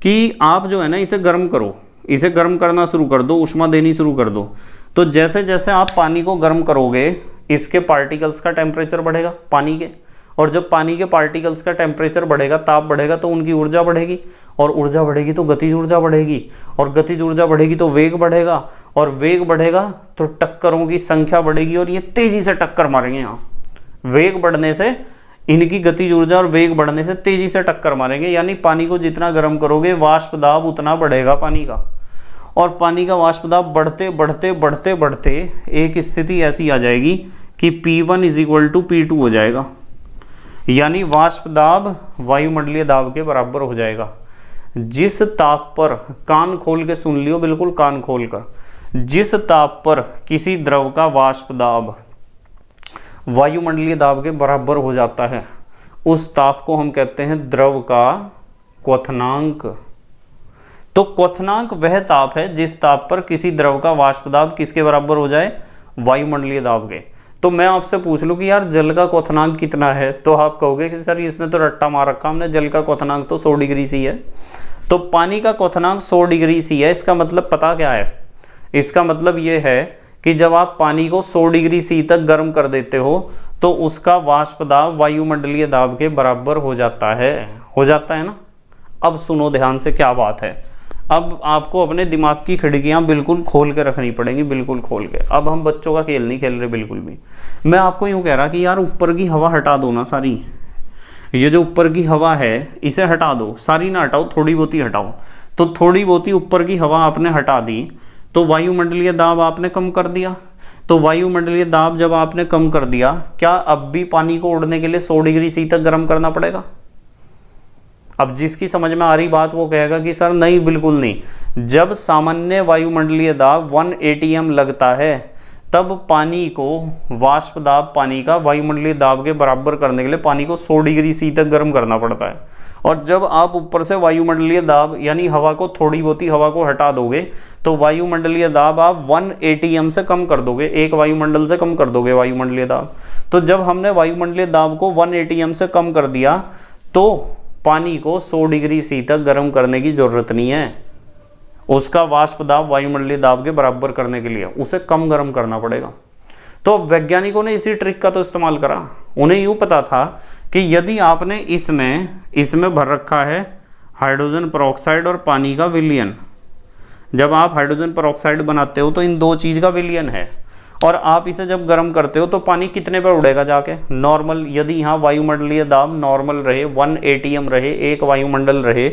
कि आप जो है ना इसे गर्म करो, इसे गर्म करना शुरू कर दो, उष्मा देनी शुरू कर दो, तो जैसे जैसे आप पानी को गर्म करोगे इसके पार्टिकल्स का टेम्परेचर बढ़ेगा पानी के, और जब पानी के पार्टिकल्स का टेम्परेचर बढ़ेगा, ताप बढ़ेगा, तो उनकी ऊर्जा बढ़ेगी, और ऊर्जा बढ़ेगी तो गतिज ऊर्जा बढ़ेगी, और गतिज ऊर्जा बढ़ेगी तो वेग बढ़ेगा, और वेग बढ़ेगा तो टक्करों की संख्या बढ़ेगी, और ये तेजी से टक्कर मारेंगे। यहाँ वेग बढ़ने से, इनकी गतिज ऊर्जा और वेग बढ़ने से तेजी से टक्कर मारेंगे, यानी पानी को जितना गर्म करोगे वाष्प दाब उतना बढ़ेगा पानी का, और पानी का वाष्प दाब बढ़ते बढ़ते बढ़ते बढ़ते एक स्थिति ऐसी आ जाएगी कि P1 = P2 हो जाएगा, यानी वाष्प दाब वायुमंडलीय दाब के बराबर हो जाएगा। जिस ताप पर, कान खोल के सुन लियो, बिल्कुल कान खोल कर, जिस ताप पर किसी द्रव का वाष्प दाब वायुमंडलीय दाब के बराबर हो जाता है, उस ताप को हम कहते हैं द्रव का क्वथनांक। तो क्वथनांक वह ताप है जिस ताप पर किसी द्रव का वाष्प दाब किसके बराबर हो जाए? वायुमंडलीय दाब के। तो मैं आपसे पूछ लूं कि यार जल का क्वथनांक कितना है, तो आप कहोगे कि सर इसमें तो रट्टा मार रखा हमने, जल का क्वथनांक तो 100 डिग्री सी है। तो पानी का क्वथनांक 100 डिग्री सी है, इसका मतलब पता क्या है? इसका मतलब ये है कि जब आप पानी को 100 डिग्री सी तक गर्म कर देते हो तो उसका वाष्प दाब वायुमंडलीय दाब के बराबर हो जाता है ना। अब सुनो ध्यान से क्या बात है। अब आपको अपने दिमाग की खिड़कियां बिल्कुल खोल के रखनी पड़ेंगी, बिल्कुल खोल के। अब हम बच्चों का खेल नहीं खेल रहे बिल्कुल भी। मैं आपको यूं कह रहा कि यार ऊपर की हवा हटा दो ना सारी, ये जो ऊपर की हवा है इसे हटा दो, सारी ना हटाओ, थोड़ी बहुत ही हटाओ। तो थोड़ी बहुत ही ऊपर की हवा आपने हटा दी तो वायुमंडलीय दाब आपने कम कर दिया। तो वायुमंडलीय दाब जब आपने कम कर दिया, क्या अब भी पानी को उड़ने के लिए 100 डिग्री सी तक गर्म करना पड़ेगा? अब जिसकी समझ में आ रही बात वो कहेगा कि सर नहीं, बिल्कुल नहीं। जब सामान्य वायुमंडलीय दाब 1 atm लगता है तब पानी को, वाष्प दाब पानी का वायुमंडलीय दाब के बराबर करने के लिए पानी को 100 डिग्री सी तक गर्म करना पड़ता है। और जब आप ऊपर से वायुमंडलीय दाब यानी हवा को, थोड़ी बहुत ही हवा को हटा दोगे तो वायुमंडलीय दाब आप 1 atm से कम कर दोगे, एक वायुमंडल से कम कर दोगे वायुमंडलीय दाब। तो जब हमने वायुमंडलीय दाब को 1 atm से कम कर दिया तो पानी को 100 डिग्री सी तक गर्म करने की जरूरत नहीं है। उसका वाष्प दाब वायुमंडलीय दाब के बराबर करने के लिए उसे कम गर्म करना पड़ेगा। तो वैज्ञानिकों ने इसी ट्रिक का तो इस्तेमाल करा। उन्हें यूं पता था कि यदि आपने इसमें भर रखा है हाइड्रोजन पेरोक्साइड और पानी का विलयन, जब आप हाइड्रोजन पेरोक्साइड बनाते हो तो इन दो चीज़ का विलयन है, और आप इसे जब गर्म करते हो तो पानी कितने पे उड़ेगा जाके? नॉर्मल, यदि यहाँ वायुमंडलीय दाब नॉर्मल रहे, 1 atm रहे, एक वायुमंडल रहे,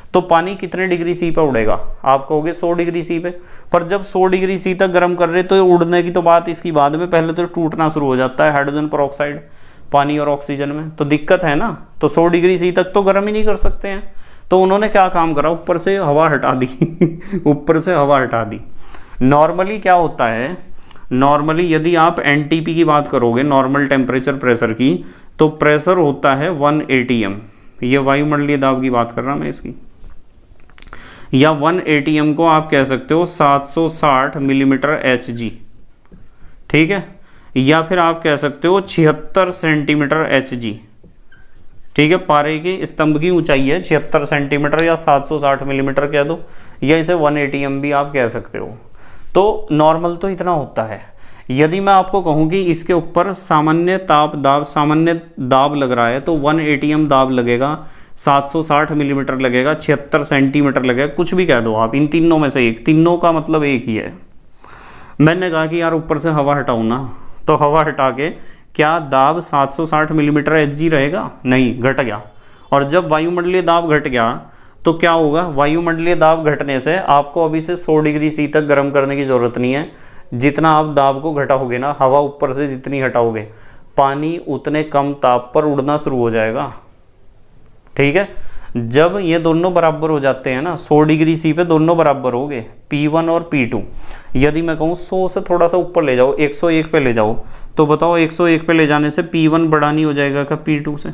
तो पानी कितने डिग्री सी पे उड़ेगा? आप कहोगे 100 डिग्री सी पे। पर जब 100 डिग्री सी तक गर्म कर रहे तो उड़ने की तो बात इसकी बाद में, पहले तो टूटना शुरू हो जाता है हाइड्रोजन पेरोक्साइड पानी और ऑक्सीजन में, तो दिक्कत है ना। तो 100 डिग्री सी तक तो गर्म ही नहीं कर सकते हैं। तो उन्होंने क्या काम करा, ऊपर से हवा हटा दी ऊपर से हवा हटा दी। नॉर्मली क्या होता है, नॉर्मली यदि आप एनटीपी की बात करोगे, नॉर्मल टेम्परेचर प्रेशर की, तो प्रेशर होता है 1 atm। ये वायुमंडलीय दाब की बात कर रहा मैं इसकी। या 1 atm को आप कह सकते हो 760 मिलीमीटर Hg, ठीक है। या फिर आप कह सकते हो 76 सेंटीमीटर Hg, ठीक है। पारे के स्तंभ की ऊंचाई है 76 सेंटीमीटर या 760 मिलीमीटर कह दो, या इसे 1 atm भी आप कह सकते हो। तो नॉर्मल तो इतना होता है। यदि मैं आपको कहूँ कि इसके ऊपर सामान्य दाब लग रहा है तो 1 atm दाब लगेगा, 760 मिलीमीटर लगेगा, 76 सेंटीमीटर लगेगा, कुछ भी कह दो आप, इन तीनों में से एक, तीनों का मतलब एक ही है। मैंने कहा कि यार ऊपर से हवा हटाऊँ ना, तो हवा हटा के क्या दाब 760 मिलीमीटर Hg रहेगा? नहीं, घट गया। और जब वायुमंडलीय दाब घट गया तो क्या होगा? वायुमंडलीय दाब घटने से आपको अभी से 100 डिग्री सी तक गर्म करने की जरूरत नहीं है। जितना आप दाब को घटाओगे ना, हवा ऊपर से जितनी हटाओगे, पानी उतने कम ताप पर उड़ना शुरू हो जाएगा, ठीक है। जब ये दोनों बराबर हो जाते हैं ना, 100 डिग्री सी पे दोनों बराबर हो गए, P1 और P2। यदि मैं कहूँ 100 से थोड़ा सा ऊपर ले जाओ, 101 पे ले जाओ, तो बताओ 101 पे ले जाने से P1 बड़ा नहीं हो जाएगा क्या P2 से?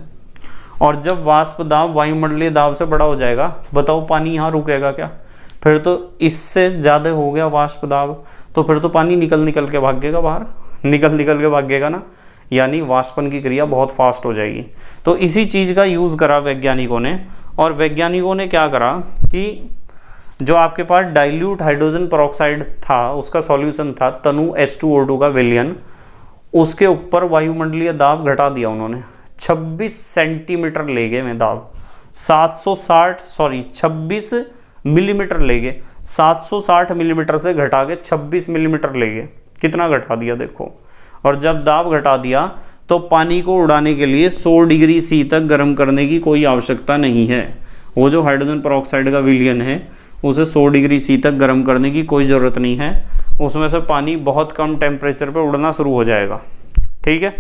और जब वाष्प दाब वायुमंडलीय दाब से बड़ा हो जाएगा, बताओ पानी यहाँ रुकेगा क्या? फिर तो इससे ज़्यादा हो गया वाष्प दाब, तो फिर तो पानी निकल के भागेगा बाहर, निकल के भागेगा ना, यानी वाष्पन की क्रिया बहुत फास्ट हो जाएगी। तो इसी चीज़ का यूज़ करा वैज्ञानिकों ने। और वैज्ञानिकों ने क्या करा कि जो आपके पास डाइल्यूट हाइड्रोजन पेरोक्साइड था, उसका सॉल्यूशन था तनु H2O2 का विलयन, उसके ऊपर वायुमंडलीय दाब घटा दिया उन्होंने। 26 सेंटीमीटर ले गए में दाब, 26 मिलीमीटर ले गए, 760 मिलीमीटर से घटा के 26 मिलीमीटर ले गए। कितना घटा दिया देखो। और जब दाब घटा दिया तो पानी को उड़ाने के लिए 100 डिग्री सी तक गर्म करने की कोई आवश्यकता नहीं है। वो जो हाइड्रोजन पेरोक्साइड का विलयन है उसे 100 डिग्री सी तक गर्म करने की कोई ज़रूरत नहीं है। उसमें से पानी बहुत कम टेम्परेचर पर उड़ना शुरू हो जाएगा, ठीक है।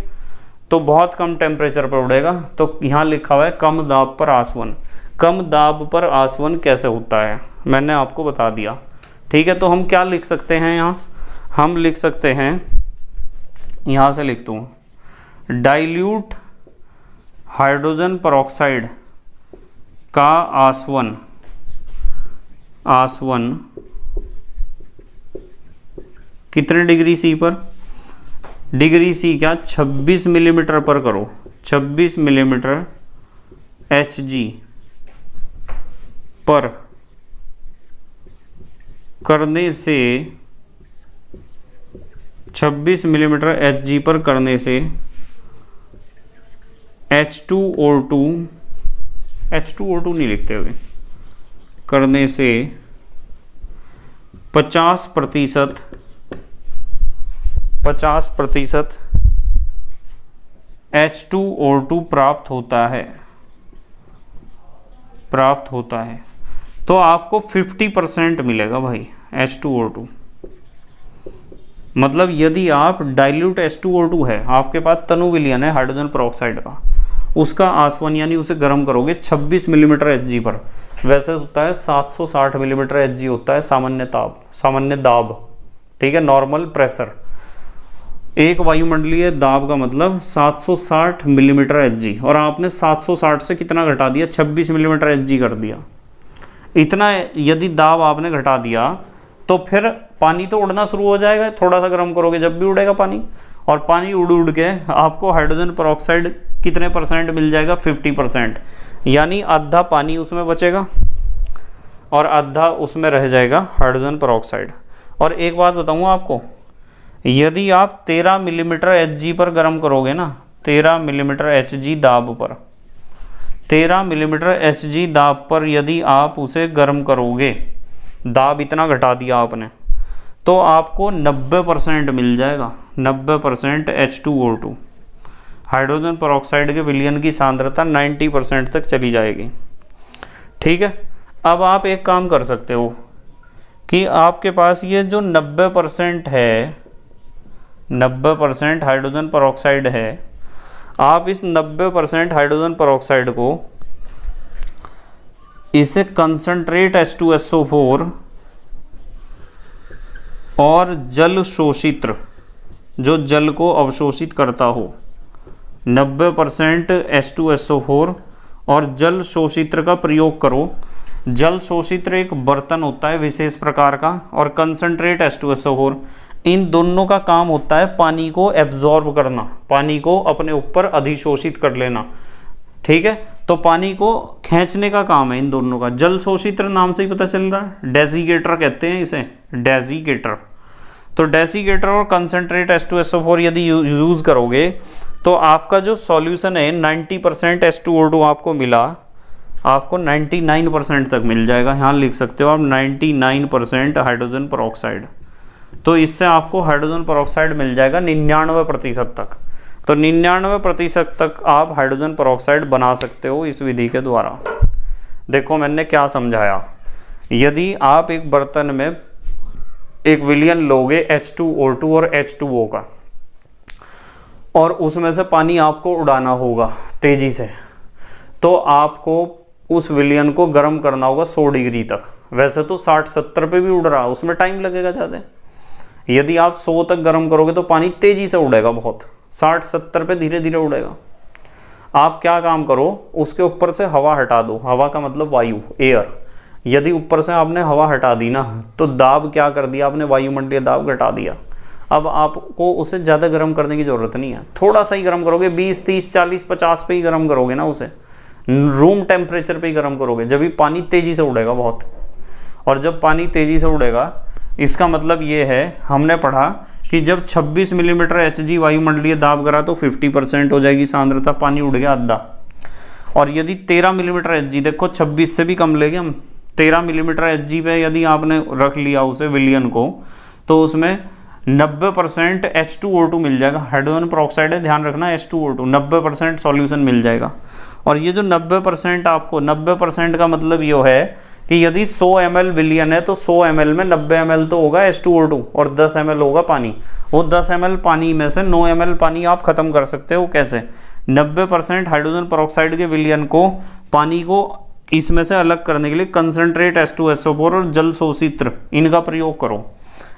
तो बहुत कम टेम्परेचर पर उड़ेगा। तो यहाँ लिखा हुआ है कम दाब पर आसवन। कम दाब पर आसवन कैसे होता है मैंने आपको बता दिया, ठीक है। तो हम क्या लिख सकते हैं यहाँ? हम लिख सकते हैं, यहाँ से लिख दूँ, डाइल्यूट हाइड्रोजन पेरोक्साइड का आसवन कितने डिग्री सी पर? डिग्री सी क्या, 26 मिलीमीटर पर करो, 26 मिलीमीटर Hg पर करने से 26 मिलीमीटर Hg पर करने से H2O2 नहीं लिखते हुए, करने से 50% H2O2 प्राप्त होता है। तो आपको 50% मिलेगा भाई H2O2। मतलब यदि आप डाइल्यूट H2O2 है, आपके पास तनु विलयन है हाइड्रोजन परऑक्साइड का, उसका आसवन यानी उसे गर्म करोगे 26 मिलीमीटर Hg पर, वैसे होता है 760 मिलीमीटर Hg होता है सामान्य दाब, ठीक है, नॉर्मल प्रेशर। एक वायुमंडलीय दाब का मतलब 760 मिलीमीटर Hg, और आपने 760 से कितना घटा दिया, 26 मिलीमीटर Hg कर दिया। इतना यदि दाब आपने घटा दिया तो फिर पानी तो उड़ना शुरू हो जाएगा, थोड़ा सा गर्म करोगे जब भी उड़ेगा पानी, और पानी उड़ के आपको हाइड्रोजन परऑक्साइड कितने परसेंट मिल जाएगा, 50%, यानी आधा पानी उसमें बचेगा और आधा उसमें रह जाएगा हाइड्रोजन परऑक्साइड। और एक बात बताऊँ आपको, यदि आप 13 मिलीमीटर Hg पर गर्म करोगे ना, 13 मिलीमीटर Hg दाब पर, 13 मिलीमीटर Hg दाब पर यदि आप उसे गर्म करोगे, दाब इतना घटा दिया आपने, तो आपको 90% मिल जाएगा, 90% H2O2। हाइड्रोजन परऑक्साइड के विलयन की सांद्रता 90% तक चली जाएगी, ठीक है। अब आप एक काम कर सकते हो कि आपके पास ये जो 90% है, 90% हाइड्रोजन परऑक्साइड है, आप इस 90% हाइड्रोजन परऑक्साइड को इसे कंसंट्रेट H2SO4 और जल शोषित्र, जो जल को अवशोषित करता हो, 90% H2SO4 और जल शोषित्र का प्रयोग करो। जल शोषित्र एक बर्तन होता है विशेष प्रकार का, और कंसंट्रेट H2SO4, इन दोनों का काम होता है पानी को एब्जॉर्ब करना, पानी को अपने ऊपर अधिशोषित कर लेना, ठीक है। तो पानी को खींचने का काम है इन दोनों का। जल शोषित्र नाम से ही पता चल रहा है, डेजिगेटर कहते हैं इसे, डेजिगेटर। तो डेजिगेटर और कंसंट्रेट H2SO4 यदि यूज़ करोगे तो आपका जो सॉल्यूशन है 90% H2O2 आपको मिला, आपको 99% तक मिल जाएगा। यहाँ लिख सकते हो आप 99% हाइड्रोजन परऑक्साइड। तो इससे आपको हाइड्रोजन परऑक्साइड मिल जाएगा 99% तक। तो 99% तक आप हाइड्रोजन परऑक्साइड बना सकते हो इस विधि के द्वारा। देखो मैंने क्या समझाया। यदि आप एक बर्तन में एक विलयन लोगे H2O2 और H2O का, और उसमें से पानी आपको उड़ाना होगा तेजी से, तो आपको उस विलयन को गर्म करना होगा 100 डिग्री तक। वैसे तो 60-70 पे भी उड़ रहा है, उसमें टाइम लगेगा ज़्यादा। यदि आप 100 तक गर्म करोगे तो पानी तेजी से उड़ेगा, बहुत 60-70 पे धीरे धीरे उड़ेगा। आप क्या काम करो, उसके ऊपर से हवा हटा दो। हवा का मतलब वायु, एयर। यदि ऊपर से आपने हवा हटा दी ना, तो दाब क्या कर दिया आपने, वायुमंडलीय दाब घटा दिया। अब आपको उसे ज़्यादा गर्म करने की ज़रूरत नहीं है, थोड़ा सा ही गर्म करोगे, 20, 30, 40, 50 पे ही गर्म करोगे ना, उसे रूम टेम्परेचर पे ही गर्म करोगे, जब भी पानी तेज़ी से उड़ेगा बहुत। और जब पानी तेज़ी से उड़ेगा, इसका मतलब ये है, हमने पढ़ा कि जब 26 मिलीमीटर Hg वायुमंडलीय दाब करा तो 50% हो जाएगी सांद्रता, पानी उड़ गया आधा। और यदि 13 मिलीमीटर Hg, देखो 26 से भी कम लेंगे हम, 13 मिलीमीटर Hg पे यदि आपने रख लिया उसे विलयन को, तो उसमें 90% H2O2 मिल जाएगा। हाइड्रोजन परऑक्साइड है, ध्यान रखना, H2O2 90% सॉल्यूशन मिल जाएगा। और ये जो 90% आपको, 90% का मतलब ये है कि यदि 100 ml विलयन है तो 100 ml में 90 ml तो होगा H2O2 और 10 ml होगा पानी। वो 10 ml पानी में से 9 ml पानी आप खत्म कर सकते हो। कैसे? 90% हाइड्रोजन परऑक्साइड के विलयन को, पानी को इसमें से अलग करने के लिए कंसंट्रेट H2SO4 और जल शोषित्र, इनका प्रयोग करो।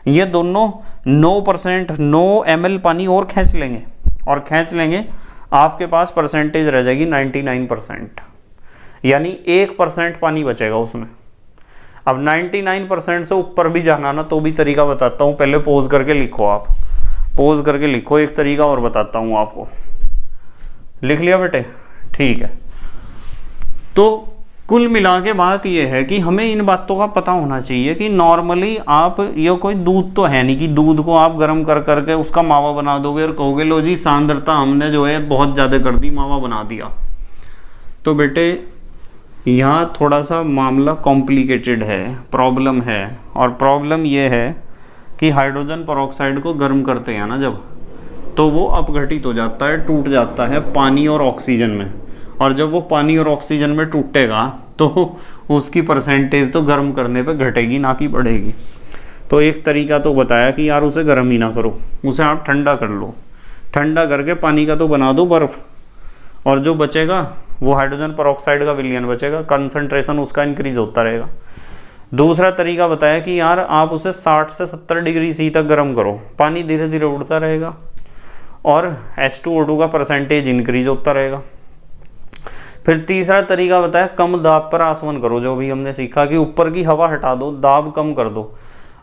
ये दोनों 9 ml पानी और खींच लेंगे, और खींच लेंगे, आपके पास परसेंटेज रह जाएगी 99%, यानी 1% पानी बचेगा उसमें। अब 99% से ऊपर भी जाना ना, तो भी तरीका बताता हूँ, पहले पोज करके लिखो। आप पोज करके लिखो, एक तरीका और बताता हूँ आपको। लिख लिया बेटे? ठीक है। तो कुल मिला के बात यह है कि हमें इन बातों का पता होना चाहिए कि नॉर्मली आप, ये कोई दूध तो है नहीं कि दूध को आप गर्म कर करके उसका मावा बना दोगे और कहोगे लो जी सांद्रता हमने जो है बहुत ज़्यादा कर दी, मावा बना दिया। तो बेटे यहाँ थोड़ा सा मामला कॉम्प्लिकेटेड है, प्रॉब्लम है। और प्रॉब्लम ये है कि हाइड्रोजन परऑक्साइड को गर्म करते हैं ना जब, तो वो अपघटित हो जाता है, टूट जाता है पानी और ऑक्सीजन में। और जब वो पानी और ऑक्सीजन में टूटेगा तो उसकी परसेंटेज तो गर्म करने पे घटेगी ना कि बढ़ेगी। तो एक तरीका तो बताया कि यार उसे गर्म ही ना करो, उसे आप ठंडा कर लो, ठंडा करके पानी का तो बना दो बर्फ़, और जो बचेगा वो हाइड्रोजन परऑक्साइड का विलयन बचेगा, कंसंट्रेशन उसका इंक्रीज होता रहेगा। दूसरा तरीका बताया कि यार आप उसे 60 से 70 डिग्री सी तक गर्म करो, पानी धीरे धीरे उड़ता रहेगा और H2O2 का परसेंटेज इंक्रीज होता रहेगा। फिर तीसरा तरीका बताया कम दाब पर आसवन करो, जो भी हमने सीखा कि ऊपर की हवा हटा दो, दाब कम कर दो।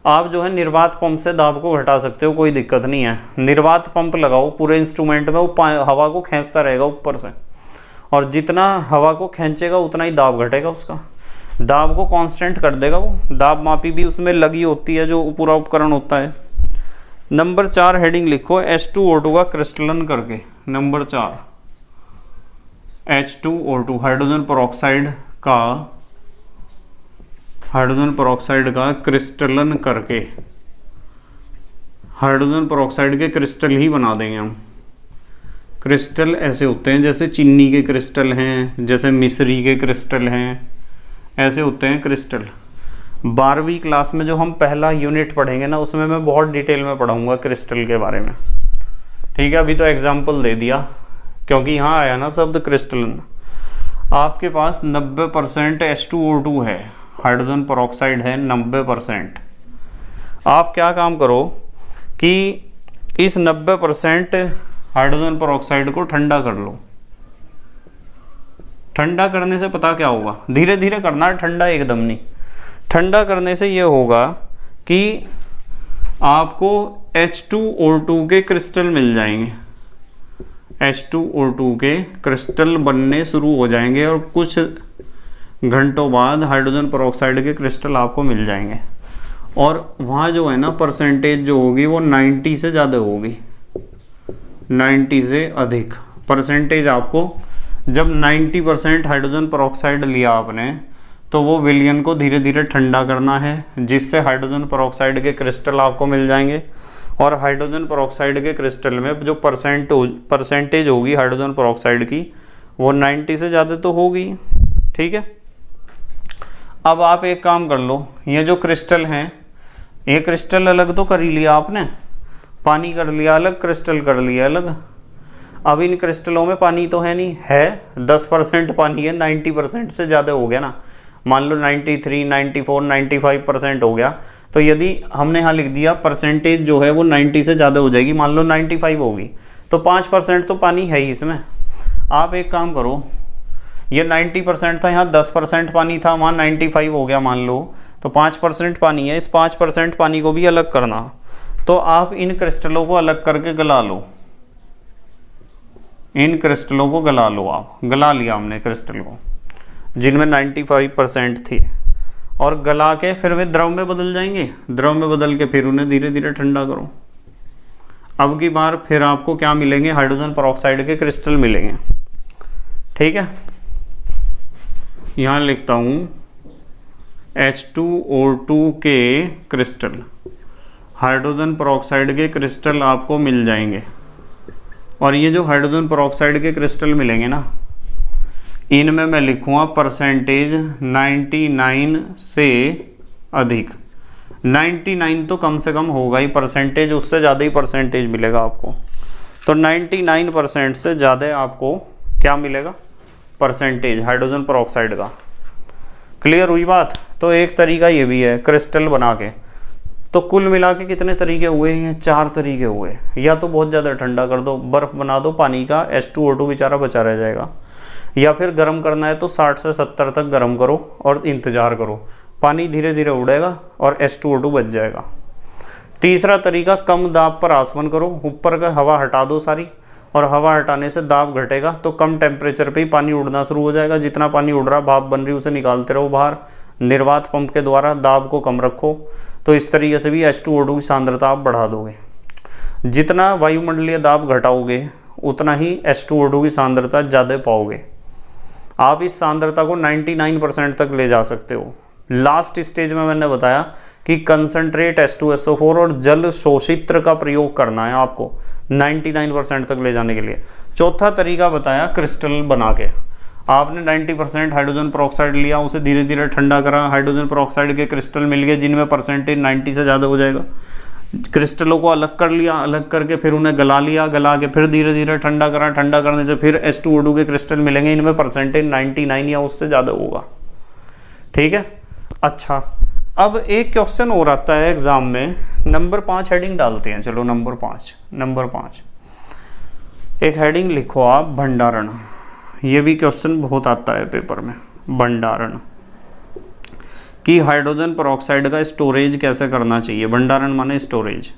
आप जो है निर्वात पंप से दाब को घटा सकते हो, कोई दिक्कत नहीं है। निर्वात पंप लगाओ पूरे इंस्ट्रूमेंट में, वो हवा को खींचता रहेगा ऊपर से, और जितना हवा को खींचेगा उतना ही दाब घटेगा, उसका दाब को कांस्टेंट कर देगा। वो दाब मापी भी उसमें लगी होती है, जो पूरा उपकरण होता है। नंबर 4 हेडिंग लिखो H2O2 का क्रिस्टलन करके। नंबर 4 H2O2 हाइड्रोजन परऑक्साइड का क्रिस्टलन करके, हाइड्रोजन परऑक्साइड के क्रिस्टल ही बना देंगे हम। क्रिस्टल ऐसे होते हैं जैसे चीनी के क्रिस्टल हैं, जैसे मिश्री के क्रिस्टल हैं, ऐसे होते हैं क्रिस्टल। 12वीं क्लास में जो हम पहला यूनिट पढ़ेंगे ना, उसमें मैं बहुत डिटेल में पढ़ाऊंगा क्रिस्टल के बारे में। ठीक है, अभी तो एग्जाम्पल दे दिया क्योंकि यहाँ आया ना शब्द क्रिस्टलन। आपके पास 90% H2O2 है, हाइड्रोजन परऑक्साइड है 90%। आप क्या काम करो कि इस 90% हाइड्रोजन परऑक्साइड को ठंडा कर लो। ठंडा करने से पता क्या होगा, धीरे धीरे करना है, ठंडा एकदम नहीं। ठंडा करने से ये होगा कि आपको H2O2 के क्रिस्टल मिल जाएंगे, H2O2 के क्रिस्टल बनने शुरू हो जाएंगे और कुछ घंटों बाद हाइड्रोजन परऑक्साइड के क्रिस्टल आपको मिल जाएंगे। और वहाँ जो है ना परसेंटेज जो होगी वो 90 से ज़्यादा होगी, 90 से अधिक परसेंटेज। आपको जब 90% हाइड्रोजन परऑक्साइड लिया आपने, तो वो विलयन को धीरे धीरे ठंडा करना है, जिससे हाइड्रोजन परऑक्साइड के क्रिस्टल आपको मिल जाएंगे। और हाइड्रोजन परऑक्साइड के क्रिस्टल में जो परसेंटेज होगी हाइड्रोजन परऑक्साइड की, वो 90 से ज़्यादा तो होगी। ठीक है, अब आप एक काम कर लो, ये जो क्रिस्टल हैं, ये क्रिस्टल अलग तो कर ही लिया आपने, पानी कर लिया अलग, क्रिस्टल कर लिया अलग। अब इन क्रिस्टलों में पानी तो है नहीं, है 10% पानी है, 90% से ज़्यादा हो गया ना। मान लो 93, 94, 95% हो गया। तो यदि हमने यहाँ लिख दिया परसेंटेज जो है वो 90 से ज़्यादा हो जाएगी, मान लो 95 होगी, तो 5% तो पानी है ही इसमें। आप एक काम करो, ये 90% था, यहाँ 10% पानी था, वहाँ 95 हो गया मान लो, तो 5% पानी है। इस 5% पानी को भी अलग करना, तो आप इन क्रिस्टलों को अलग करके गला लो, इन क्रिस्टलों को गला लो। आप गला लिया हमने क्रिस्टल को जिनमें 95% थी, और गला के फिर वे द्रव में बदल जाएंगे। द्रव में बदल के फिर उन्हें धीरे धीरे ठंडा करो। अब की बार फिर आपको क्या मिलेंगे, हाइड्रोजन परऑक्साइड के क्रिस्टल मिलेंगे। ठीक है, यहाँ लिखता हूँ H2O2 के क्रिस्टल, हाइड्रोजन परऑक्साइड के क्रिस्टल आपको मिल जाएंगे। और ये जो हाइड्रोजन परऑक्साइड के क्रिस्टल मिलेंगे ना, इनमें मैं लिखूँगा परसेंटेज 99 से अधिक। 99 तो कम से कम होगा ही परसेंटेज, उससे ज़्यादा ही परसेंटेज मिलेगा आपको। तो 99% से ज़्यादा आपको क्या मिलेगा, परसेंटेज हाइड्रोजन परऑक्साइड का। क्लियर हुई बात। तो एक तरीका ये भी है क्रिस्टल बना के। तो कुल मिला के कितने तरीके हुए हैं, 4 तरीके हुए। या तो बहुत ज़्यादा ठंडा कर दो, बर्फ़ बना दो पानी का, H2O2 बेचारा बचा रह जाएगा। या फिर गर्म करना है तो 60 से 70 तक गर्म करो और इंतज़ार करो, पानी धीरे धीरे उड़ेगा और H2O2 बच जाएगा। तीसरा तरीका, कम दाब पर आसवन करो, ऊपर का हवा हटा दो सारी, और हवा हटाने से दाब घटेगा, तो कम टेम्परेचर पे ही पानी उड़ना शुरू हो जाएगा। जितना पानी उड़ रहा, भाप बन रही, उसे निकालते रहो बाहर निर्वात पंप के द्वारा, दाब को कम रखो। तो इस तरीके से भी H2O2 की सांद्रता आप बढ़ा दोगे। जितना वायुमंडलीय दाब घटाओगे उतना ही H2O2 की सांद्रता ज़्यादा पाओगे। आप इस सांद्रता को 99% तक ले जा सकते हो। लास्ट स्टेज में मैंने बताया कि कंसंट्रेट H2SO4 और जल शोषित्र का प्रयोग करना है आपको 99% तक ले जाने के लिए। चौथा तरीका बताया क्रिस्टल बना के। आपने 90% हाइड्रोजन पेरोक्साइड लिया, उसे धीरे धीरे ठंडा करा, हाइड्रोजन पेरोक्साइड के क्रिस्टल मिल गए जिनमें परसेंटेज 90 से ज़्यादा हो जाएगा। क्रिस्टलों को अलग कर लिया, अलग करके फिर उन्हें गला लिया, गला के फिर धीरे धीरे ठंडा करा, ठंडा करने से फिर H2O2 के क्रिस्टल मिलेंगे, इनमें परसेंटेज 99 या उससे ज़्यादा होगा। ठीक है। अच्छा, अब एक क्वेश्चन और आता है एग्जाम में, नंबर 5 हेडिंग डालते हैं। चलो नंबर 5 एक हेडिंग लिखो आप, भंडारण। ये भी क्वेश्चन बहुत आता है पेपर में, भंडारण कि हाइड्रोजन पेरोक्साइड का स्टोरेज कैसे करना चाहिए। भंडारण माने स्टोरेज।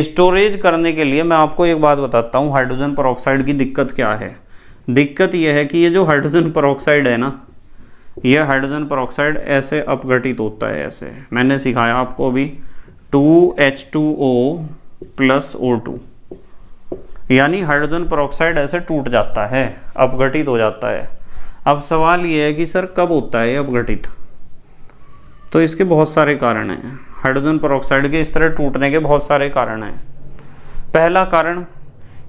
स्टोरेज करने के लिए मैं आपको एक बात बताता हूँ, हाइड्रोजन पेरोक्साइड की दिक्कत क्या है। दिक्कत यह है कि ये जो हाइड्रोजन पेरोक्साइड है ना, ये हाइड्रोजन पेरोक्साइड ऐसे अपघटित होता है, ऐसे मैंने सिखाया आपको अभी 2H2O + O2, यानी हाइड्रोजन पेरोक्साइड ऐसे टूट जाता है, अपघटित हो जाता है। अब सवाल ये है कि सर कब होता है अपघटित, तो इसके बहुत सारे कारण हैं। हाइड्रोजन पेरोक्साइड के इस तरह टूटने के बहुत सारे कारण हैं। पहला कारण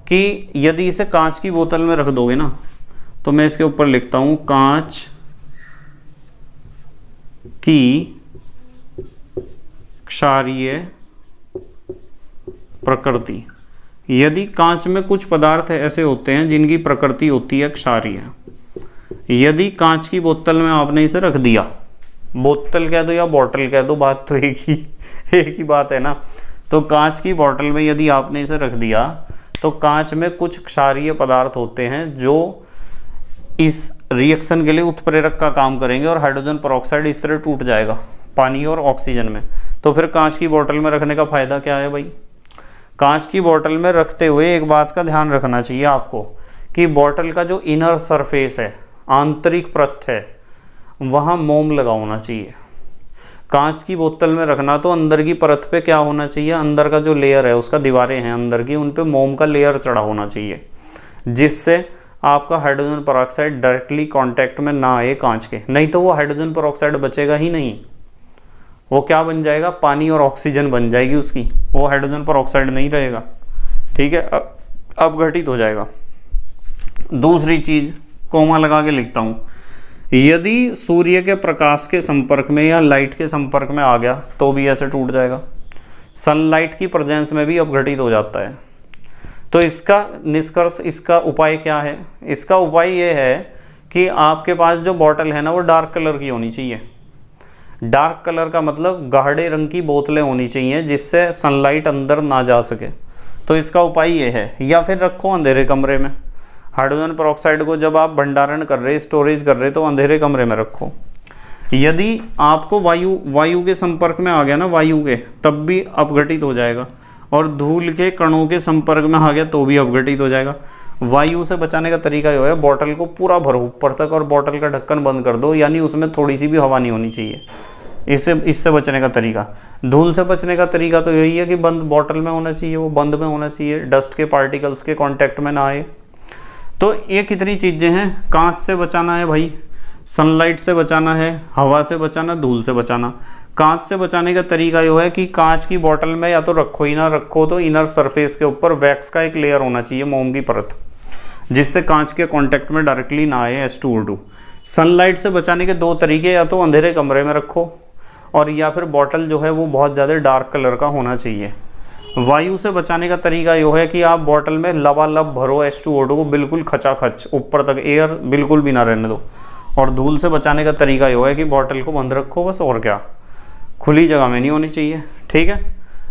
कि यदि इसे कांच की बोतल में रख दोगे ना, तो मैं इसके ऊपर लिखता हूं कांच की क्षारीय प्रकृति। यदि कांच में कुछ पदार्थ ऐसे होते हैं जिनकी प्रकृति होती है क्षारीय, यदि कांच की बोतल में आपने इसे रख दिया, बोतल कह दो या बॉटल कह दो, बात तो एक ही बात है ना। तो कांच की बोतल में यदि आपने इसे रख दिया, तो कांच में कुछ क्षारीय पदार्थ होते हैं जो इस रिएक्शन के लिए उत्प्रेरक का काम करेंगे और हाइड्रोजन पेरोक्साइड इस तरह टूट जाएगा पानी और ऑक्सीजन में। तो फिर कांच की बोतल में रखने का फायदा क्या है भाई। कांच की बोतल में रखते हुए एक बात का ध्यान रखना चाहिए आपको कि बोतल का जो इनर सरफेस है, आंतरिक पृष्ठ है, वहाँ मोम लगा होना चाहिए। कांच की बोतल में रखना तो अंदर की परत पे क्या होना चाहिए, अंदर का जो लेयर है, उसका दीवारें हैं अंदर की, उन पे मोम का लेयर चढ़ा होना चाहिए, जिससे आपका हाइड्रोजन पेरोक्साइड डायरेक्टली कांटेक्ट में ना आए कांच के। नहीं तो वो हाइड्रोजन पेरोक्साइड बचेगा ही नहीं, वो क्या बन जाएगा, पानी और ऑक्सीजन बन जाएगी उसकी, वो हाइड्रोजन पेरोक्साइड नहीं रहेगा। ठीक है, अपघटित हो जाएगा। दूसरी चीज कोमा लगा के लिखता हूं, यदि सूर्य के प्रकाश के संपर्क में या लाइट के संपर्क में आ गया तो भी ऐसे टूट जाएगा। सनलाइट की प्रेजेंस में भी अपघटित हो जाता है। तो इसका निष्कर्ष, इसका उपाय क्या है। इसका उपाय ये है कि आपके पास जो बॉटल है ना, वो डार्क कलर की होनी चाहिए। डार्क कलर का मतलब गाढ़े रंग की बोतलें होनी चाहिए जिससे सनलाइट अंदर ना जा सके। तो इसका उपाय ये है, या फिर रखो अंधेरे कमरे में। हाइड्रोजन पेरोक्साइड को जब आप भंडारण कर रहे, स्टोरेज कर रहे, तो अंधेरे कमरे में रखो। यदि आपको वायु के संपर्क में आ गया ना, वायु के, तब भी अपघटित हो जाएगा। और धूल के कणों के संपर्क में आ गया तो भी अपघटित हो जाएगा। वायु से बचाने का तरीका ये है, बोतल को पूरा भरो ऊपर तक और बोतल का ढक्कन बंद कर दो, यानी उसमें थोड़ी सी भी हवा नहीं होनी चाहिए। इससे बचने का तरीका। धूल से बचने का तरीका तो यही है कि बंद बोतल में होना चाहिए, वो बंद में होना चाहिए, डस्ट के पार्टिकल्स के कांटेक्ट में ना आए। तो ये कितनी चीज़ें हैं। कांच से बचाना है भाई, सनलाइट से बचाना है, हवा से बचाना, धूल से बचाना। कांच से बचाने का तरीका ये है कि कांच की बोतल में या तो रखो ही ना रखो, तो इनर सरफेस के ऊपर वैक्स का एक लेयर होना चाहिए, मोम की परत, जिससे कांच के कांटेक्ट में डायरेक्टली ना आए H2O2। सनलाइट से बचाने के दो तरीके, या तो अंधेरे कमरे में रखो, और या फिर बॉटल जो है वो बहुत ज़्यादा डार्क कलर का होना चाहिए। वायु से बचाने का तरीका ये है कि आप बॉटल में लबालब भरो H2O2 को, बिल्कुल खचाखच ऊपर तक, एयर बिल्कुल भी ना रहने दो। और धूल से बचाने का तरीका ये है कि बॉटल को बंद रखो बस, और क्या, खुली जगह में नहीं होनी चाहिए। ठीक है।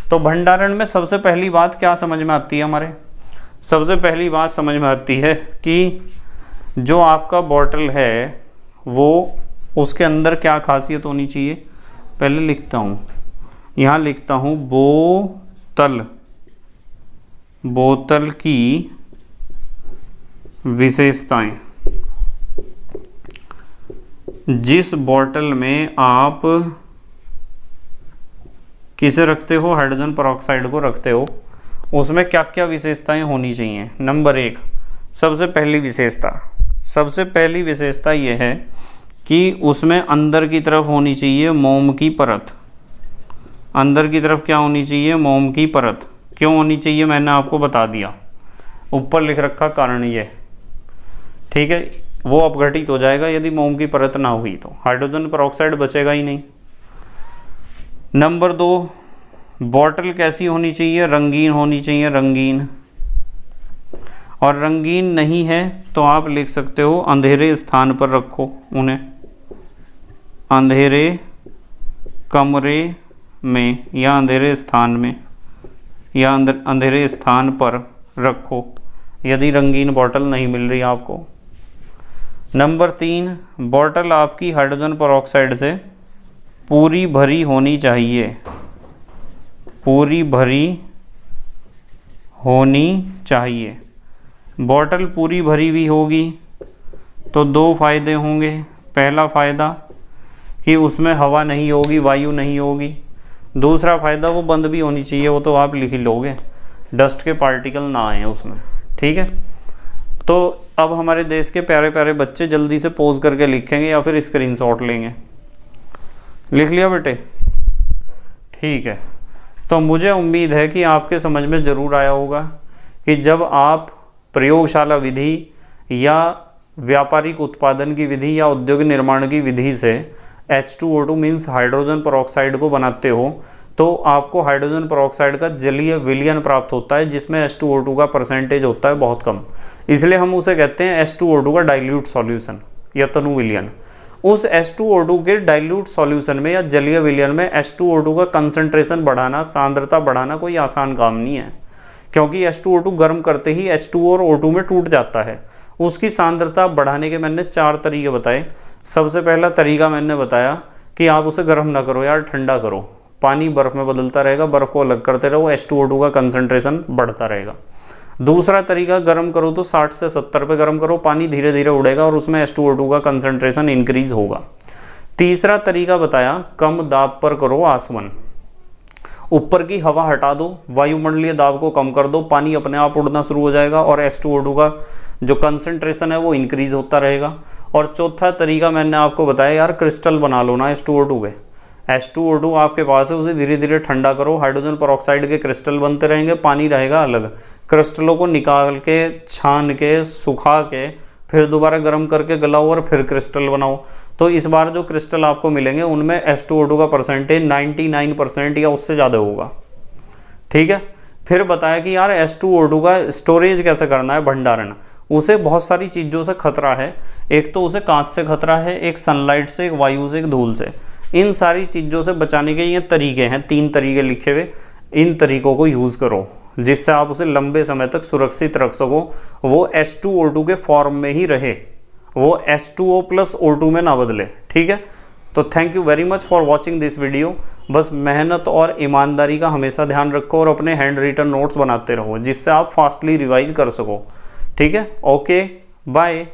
तो भंडारण में सबसे पहली बात क्या समझ में आती है हमारे, सबसे पहली बात समझ में आती है कि जो आपका बॉटल है वो, उसके अंदर क्या खासियत होनी चाहिए। पहले लिखता हूँ, यहाँ लिखता हूँ बोतल की विशेषताएं। जिस बॉटल में आप किसे रखते हो, हाइड्रोजन पेरोक्साइड को रखते हो, उसमें क्या क्या विशेषताएं होनी चाहिए। नंबर 1, सबसे पहली विशेषता यह है कि उसमें अंदर की तरफ होनी चाहिए मोम की परत। अंदर की तरफ क्या होनी चाहिए, मोम की परत। क्यों होनी चाहिए मैंने आपको बता दिया, ऊपर लिख रखा कारण ये, ठीक है। वो अपघटित हो जाएगा यदि मोम की परत ना हुई तो हाइड्रोजन पेरोक्साइड बचेगा ही नहीं। नंबर 2, बॉटल कैसी होनी चाहिए, रंगीन होनी चाहिए, रंगीन। और रंगीन नहीं है तो आप लिख सकते हो अंधेरे स्थान पर रखो उन्हें, अंधेरे कमरे में या अंधेरे स्थान में या अंधेरे स्थान पर रखो यदि रंगीन बॉटल नहीं मिल रही आपको। नंबर 3, बॉटल आपकी हाइड्रोजन पेरोक्साइड से पूरी भरी होनी चाहिए, पूरी भरी होनी चाहिए। बॉटल पूरी भरी हुई होगी तो 2 फायदे होंगे। पहला फ़ायदा कि उसमें हवा नहीं होगी, वायु नहीं होगी। दूसरा फ़ायदा वो बंद भी होनी चाहिए, वो तो आप लिख ही लोगे, डस्ट के पार्टिकल ना आए उसमें, ठीक है। तो अब हमारे देश के प्यारे प्यारे बच्चे जल्दी से पोज करके लिखेंगे या फिर स्क्रीनशॉट लेंगे। लिख लिया बेटे, ठीक है। तो मुझे उम्मीद है कि आपके समझ में ज़रूर आया होगा कि जब आप प्रयोगशाला विधि या व्यापारिक उत्पादन की विधि या उद्योग निर्माण की विधि से H2O2 मीन्स हाइड्रोजन पेरोक्साइड को बनाते हो तो आपको हाइड्रोजन पेरोक्साइड का जलीय विलयन प्राप्त होता है, जिसमें H2O2 का परसेंटेज होता है बहुत कम। इसलिए हम उसे कहते हैं H2O2 का डाइल्यूट सॉल्यूशन या तनु विलयन। उस H2O2 के डाइल्यूट सॉल्यूशन में या जलीय विलयन में H2O2 का कंसंट्रेशन बढ़ाना, सांद्रता बढ़ाना कोई आसान काम नहीं है, क्योंकि H2O2 गर्म करते ही H2O और O2 में टूट जाता है। उसकी सांद्रता बढ़ाने के मैंने 4 तरीके बताए। सबसे पहला तरीका मैंने बताया कि आप उसे गर्म ना करो यार, ठंडा करो, पानी बर्फ़ में बदलता रहेगा, बर्फ़ को अलग करते रहो, H2O2 का कंसंट्रेशन बढ़ता रहेगा। दूसरा तरीका, गर्म करो तो 60 से 70 पे गर्म करो, पानी धीरे धीरे उड़ेगा और उसमें H2O2 का कंसंट्रेशन इंक्रीज होगा। तीसरा तरीका बताया, कम दाब पर करो आसवन, ऊपर की हवा हटा दो, वायुमंडलीय दाब को कम कर दो, पानी अपने आप उड़ना शुरू हो जाएगा और H2O2 का जो कंसंट्रेशन है वो इंक्रीज होता रहेगा। और चौथा तरीका मैंने आपको बताया यार, क्रिस्टल बना लो ना H2O2 के। H2O2 आपके पास है, उसे धीरे धीरे ठंडा करो, हाइड्रोजन पेरोक्साइड के क्रिस्टल बनते रहेंगे, पानी रहेगा अलग। क्रिस्टलों को निकाल के, छान के, सुखा के, फिर दोबारा गर्म करके गलाओ और फिर क्रिस्टल बनाओ। तो इस बार जो क्रिस्टल आपको मिलेंगे उनमें H2O2 का परसेंटेज 99% या उससे ज़्यादा होगा, ठीक है। फिर बताया कि यार H2O2 का स्टोरेज कैसे करना है, भंडारण। उसे बहुत सारी चीज़ों से खतरा है, एक तो उसे कांच से खतरा है, एक सनलाइट से, एक वायु से, एक धूल से। इन सारी चीज़ों से बचाने के ये तरीके हैं, 3 तरीके लिखे हुए। इन तरीकों को यूज़ करो जिससे आप उसे लंबे समय तक सुरक्षित रख सको, वो H2O2 के फॉर्म में ही रहे, वो H2O + O2 में ना बदले, ठीक है। तो thank you very much for watching this video. बस मेहनत और ईमानदारी का हमेशा ध्यान रखो और अपने हैंड रिटन नोट्स बनाते रहो जिससे आप फास्टली रिवाइज कर सको, ठीक है। Okay, bye.